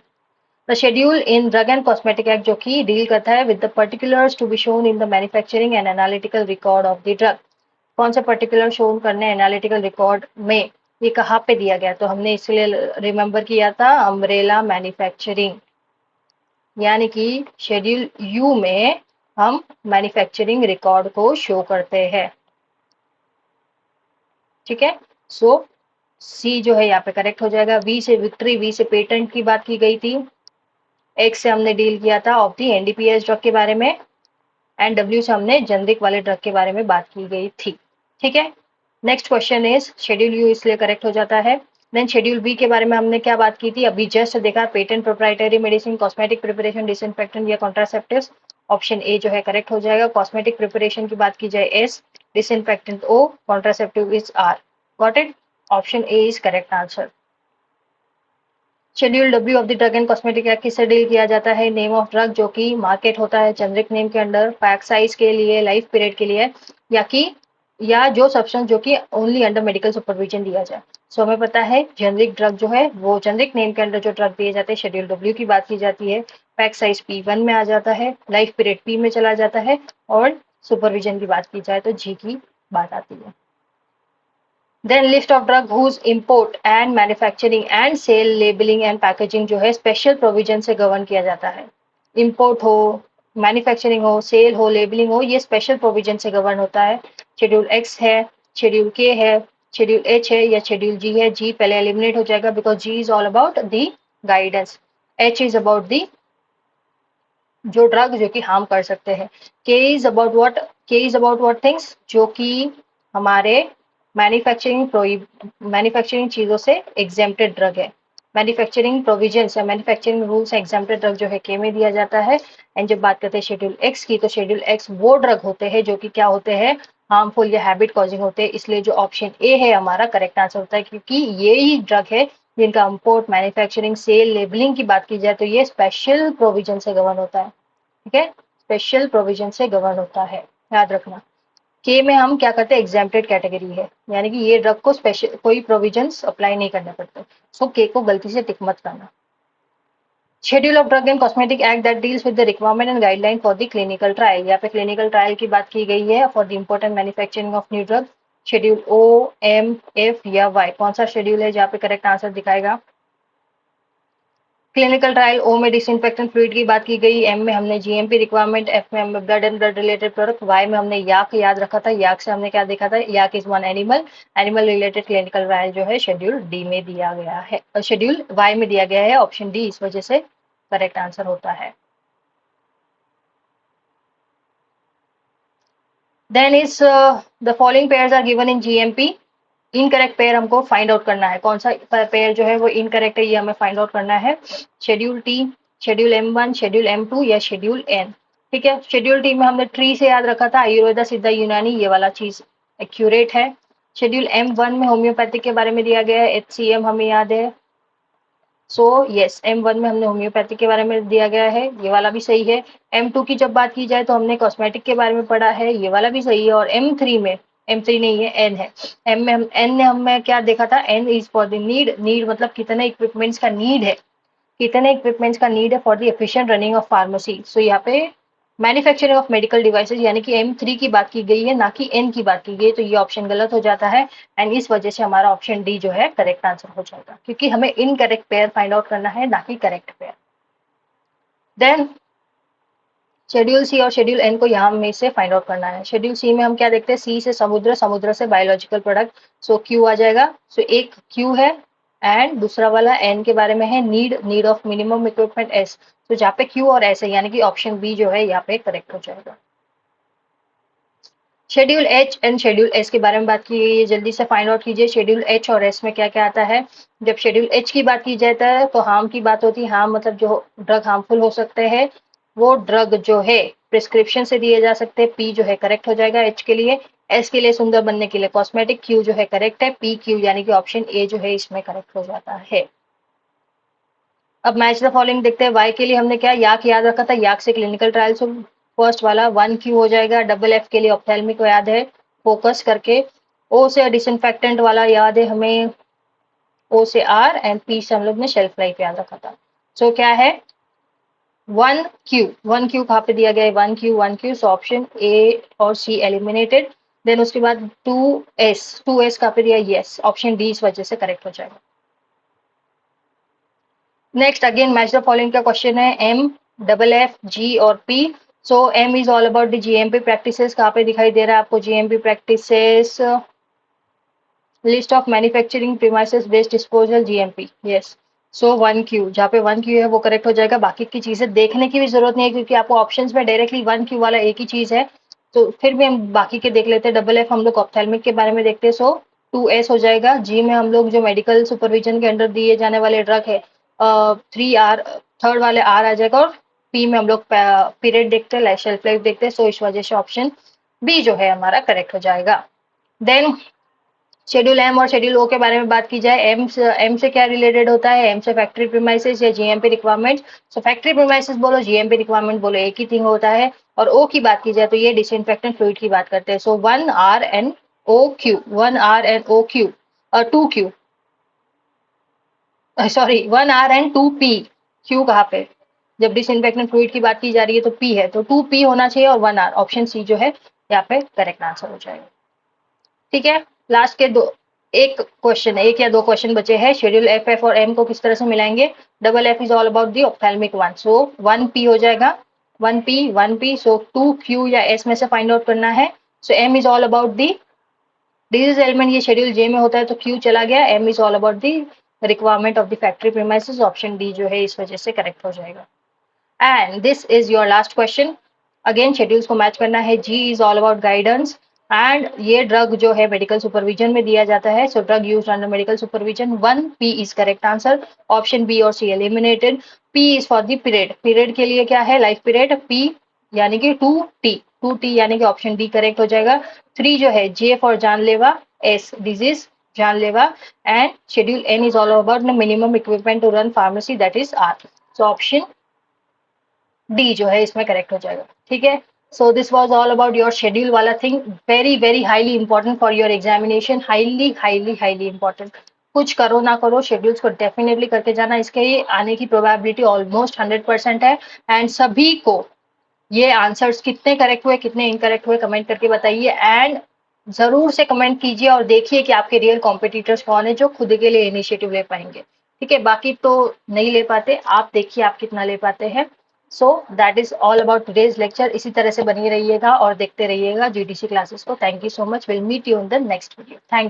The schedule in drug and cosmetic act जो कि डील करता है with the particulars to be shown in the manufacturing and analytical record of the drug. कौन सा पर्टिकुलर शो करने एनालिटिकल रिकॉर्ड में, ये कहाँ पे दिया गया? तो हमने इसलिए रिमेंबर किया था अम्ब्रेला मैन्युफैक्चरिंग, यानी कि शेड्यूल यू में हम मैन्युफैक्चरिंग रिकॉर्ड को शो करते हैं। ठीक है। सो सी जो है यहाँ पे करेक्ट हो जाएगा। वी से विक्ट्री, वी से पेटेंट की बात की गई थी। एक्स से हमने डील किया था ऑफ दी एनडीपीएस ड्रग के बारे में, एंड डब्ल्यू से हमने जेनरिक वाले ड्रग के बारे में बात की गई थी। ठीक है। Next question is schedule you, इसलिए करेक्ट हो जाता है। देन शेड्यूल बी के बारे में हमने क्या बात की थी? अभी जस्ट देखा, patent, proprietary medicine, cosmetic preparation, disinfectant या कॉन्ट्रासेप्टिव्स। ऑप्शन ए जो है करेक्ट हो जाएगा। कॉस्मेटिक प्रिपरेशन की बात की जाए S, disinfectant O, contraceptive is R. Got it? Option A is correct answer. Schedule W of the drug and cosmetic act किससे डील किया जाता है? नेम ऑफ ड्रग जो कि मार्केट होता है जेनरिक नेम के अंडर, पैक साइज के लिए, लाइफ पीरियड के लिए, या कि या जो सब्सटेंस जो कि ओनली अंडर मेडिकल सुपरविजन दिया जाए। सो हमें पता है जेनरिक ड्रग जो है वो जेनरिक नेम के अंडर जो ड्रग दिए जाते हैं शेड्यूल डब्ल्यू की बात की जाती है, पैक साइज P1 में आ जाता है, लाइफ पीरियड P में चला जाता है, और सुपरविजन की बात की जाए तो G की बात आती है। Then list of drug whose import and manufacturing and sale, labelling and packaging जो है स्पेशल प्रोविजन से गवर्न किया जाता है। इम्पोर्ट हो, मैन्युफैक्चरिंग हो, सेल हो, लेबलिंग हो, ये स्पेशल प्रोविजन से गवर्न होता है। शेड्यूल एक्स है, शेड्यूल के है, शेड्यूल एच है या शेड्यूल जी है? जी पहले एलिमिनेट हो जाएगा because G is all about the guidance, H is about the जो ड्रग जो कि हार्म कर सकते हैं, K is about what, K is about what things जो कि हमारे मैन्युफैक्चरिंग चीजों से एग्जेम्प्टेड ड्रग है। मैन्युफैक्चरिंग प्रोविजंस या मैन्युफैक्चरिंग रूल्स एग्जेम्प्टेड ड्रग जो है के में दिया जाता है। एंड जब बात करते हैं शेड्यूल एक्स की, तो शेड्यूल एक्स वो ड्रग होते हैं जो कि क्या होते हैं? हार्मफुल या हैबिट कॉजिंग होते हैं। इसलिए जो ऑप्शन ए है हमारा करेक्ट आंसर होता है, क्योंकि ये ही ड्रग है जिनका इम्पोर्ट, मैन्युफैक्चरिंग, सेल, लेबलिंग की बात की जाए तो ये स्पेशल प्रोविजन से गवर्न होता है। ठीक है, स्पेशल प्रोविजन से गवर्न होता है, याद रखना। के में हम क्या करते हैं? एग्जेम्प्टेड कैटेगरी है, यानी कि ये ड्रग को स्पेशल कोई प्रोविजंस अप्लाई नहीं करने पड़ते। सो के को गलती से टिक मत करना। Schedule of drug and cosmetic act that deals with the requirement and guideline for the clinical trial, यहाँ पे क्लिनिकल ट्रायल की बात की गई है for the important manufacturing of new drug. Schedule O, M, F या वाई, कौन सा शेड्यूल है जहाँ पे करेक्ट आंसर दिखाएगा? क्लिनिकल ट्रायल ओ में डिसइंफेक्टेंट फ्लूइड की बात की गई, एम में हमने जीएमपी रिक्वायरमेंट, एफ में हमने blood and blood related product, Y में हमने याक याद रखा था, याक से हमने क्या देखा था? याक is one animal, animal related clinical trial जो है शेड्यूल डी में दिया गया है, शेड्यूल वाई में दिया गया है, ऑप्शन डी इस वजह से करेक्ट आंसर होता है। Then is the following pairs are given in GMP, incorrect pair हमको फाइंड आउट करना है, कौन सा पेयर जो है वो इनकरेक्ट है ये हमें फाइंड आउट करना है। Schedule T, schedule M1, schedule M2 या शेड्यूल एन। ठीक है, शेड्यूल टी में हमने ट्री से याद रखा था आयुर्वेदा सिद्धा यूनानी, ये वाला चीज एक्यूरेट है। शेड्यूल M1 में होम्योपैथिक के बारे में दिया गया है, HCM हमें याद है। सो यस, M1 में हमने होम्योपैथिक के बारे में दिया गया है, ये वाला भी सही है। M2 की जब बात की जाए तो हमने कॉस्मेटिक के बारे में पढ़ा है, ये वाला भी सही है। और M3 में, M3 नहीं है, N है। एम में हम एन ने हमें क्या देखा था? N is for the need, need मतलब कितने इक्विपमेंट्स का नीड है, कितने इक्विपमेंट्स का नीड है for the efficient running of pharmacy. So यहाँ पे मैन्युफैक्चरिंग ऑफ मेडिकल डिवाइसेज यानी कि M3 की बात की गई है, ना कि एन की बात की गई है, तो ये ऑप्शन गलत हो जाता है। एंड इस वजह से हमारा ऑप्शन डी जो है करेक्ट आंसर हो जाएगा, क्योंकि हमें इनकरेक्ट पेयर फाइंड आउट करना है, ना कि correct pair. Then schedule C और शेड्यूल एन को यहाँ में से फाइंड आउट करना है। शेड्यूल सी में हम क्या देखते हैं? सी से समुद्र, समुद्र से बायोलॉजिकल प्रोडक्ट, सो क्यू आ जाएगा। सो एक क्यू है एंड दूसरा वाला एन के बारे में है need, need of minimum equipment S. तो जहाँ पे क्यू और एस है यानी कि ऑप्शन बी जो है यहाँ पे करेक्ट हो जाएगा। Schedule H and schedule S के बारे में बात की गई है, जल्दी से फाइंड आउट कीजिए शेड्यूल एच और एस में क्या क्या आता है। जब शेड्यूल एच की बात की जाता है तो हार्म की बात होती है, हार्म मतलब जो ड्रग हार्मफुल हो सकते हैं वो ड्रग जो है प्रिस्क्रिप्शन से दिए जा सकते हैं, पी जो है करेक्ट हो जाएगा एच के लिए। एस के लिए सुंदर बनने के लिए कॉस्मेटिक, क्यू जो है करेक्ट है, पी क्यू यानी कि ऑप्शन ए जो है इसमें करेक्ट हो जाता है। अब मैच द फॉलोइंग देखते हैं। वाई के लिए हमने क्या याक याद रखा था, याक से क्लिनिकल ट्रायल से फर्स्ट वाला 1Q हो जाएगा। डबल एफ के लिए ऑप्थेल्मिक को याद है फोकस करके। ओ से डिसइंफेक्टेंट वाला याद है हमें, ओ से आर, एंड पी से हम लोग ने शेल्फ लाइफ याद रखा था। सो क्या है 1Q कहाँ पे दिया गया है 1Q सो ऑप्शन ए और सी एलिमिनेटेड। देन उसके बाद 2S कहाँ पे दिया, यस ऑप्शन डी इस वजह से करेक्ट हो जाएगा। Next again match the following का क्वेश्चन है, एम डबल एफ जी और P. So M is all about the GMP practices, कहाँ पे दिखाई दे रहा है आपको GMP practices, list of manufacturing premises based disposal GMP, yes. So 1Q, जहाँ पे 1Q है वो करेक्ट हो जाएगा। बाकी की चीजें देखने की भी जरूरत नहीं है क्योंकि आपको ऑप्शंस में डायरेक्टली 1Q वाला एक ही चीज है, तो फिर भी हम बाकी के देख लेते हैं। डबल एफ हम लोग ऑप्थेल्मिक के बारे में देखते हैं, सो 2S हो जाएगा। जी में हम लोग जो मेडिकल सुपरविजन के अंडर दिए जाने वाले ड्रग है 3R, थर्ड वाले आर आ जाएगा। और पी में हम लोग पीरियड देखते हैं, शेल्फ लाइफ देखते हैं, सो इस वजह से ऑप्शन बी जो है हमारा करेक्ट हो जाएगा। देन शेड्यूल एम और शेड्यूल ओ के बारे में बात की जाए, एम से क्या रिलेटेड होता है, एम से फैक्ट्री प्रीमाइसेस या जीएमपी रिक्वायरमेंट्स। सो फैक्ट्री प्रीमाइसेस बोलो, जीएमपी रिक्वायरमेंट बोलो, एक ही थिंग होता है। और ओ की बात की जाए तो ये डिसइंफेक्टेंट फ्लूइड की बात करते हैं। सो 1R and OQ 2Q, sorry 1R and 2P, Q कहाँ पे, जब डिसइंफेक्टेंट फ्लूइड की बात की जा रही है तो पी है, तो 2P होना चाहिए और 1R, ऑप्शन सी जो है यहाँ पे करेक्ट आंसर हो जाएगा। ठीक है, लास्ट के दो, एक या दो क्वेश्चन बचे हैं। शेड्यूल एफ और एम को किस तरह से मिलाएंगे। Double F is all about the ophthalmic one, so 1P हो जाएगा, 1P, सो 2Q या एस में से फाइंड आउट करना है। So M is all about the disease element, ये शेड्यूल जे में होता है तो क्यू चला गया। M is all about the requirement of the factory premises, option D जो है इस वजह से करेक्ट हो जाएगा। And this is your last question. Again schedules को मैच करना है। G is all about guidance, and ये ड्रग जो है मेडिकल सुपरविजन में दिया जाता है, सो drug use under medical supervision. 1P is correct answer, option B और C eliminated. P is for the period, period के लिए क्या है लाइफ पीरियड, पी यानी कि 2T यानी कि ऑप्शन डी करेक्ट हो जाएगा। 3 जो है जे फॉर जानलेवा, एस डिजीज जानलेवा, and schedule N is all about minimum equipment to run pharmacy, that is R, so option D जो है इसमें करेक्ट हो जाएगा। ठीक है, so this was all about your schedule वाला thing, very very highly important for your examination, highly highly highly important. कुछ करो ना करो शेड्यूल्स को डेफिनेटली करके जाना, इसके आने की प्रोबेबिलिटी ऑलमोस्ट 100% है। एंड सभी को ये आंसर्स कितने करेक्ट हुए कितने इनकरेक्ट हुए कमेंट करके बताइए, एंड जरूर से कमेंट कीजिए और देखिए कि आपके रियल कॉम्पिटिटर्स कौन है जो खुद के लिए इनिशिएटिव ले पाएंगे। ठीक है, बाकी तो नहीं ले पाते, आप देखिए आप कितना ले पाते हैं। So that is all about today's lecture. इसी तरह से बनी रहिएगा और देखते रहिएगा जीडीसी क्लासेस को। Thank you so much, will meet you in the next video. Thank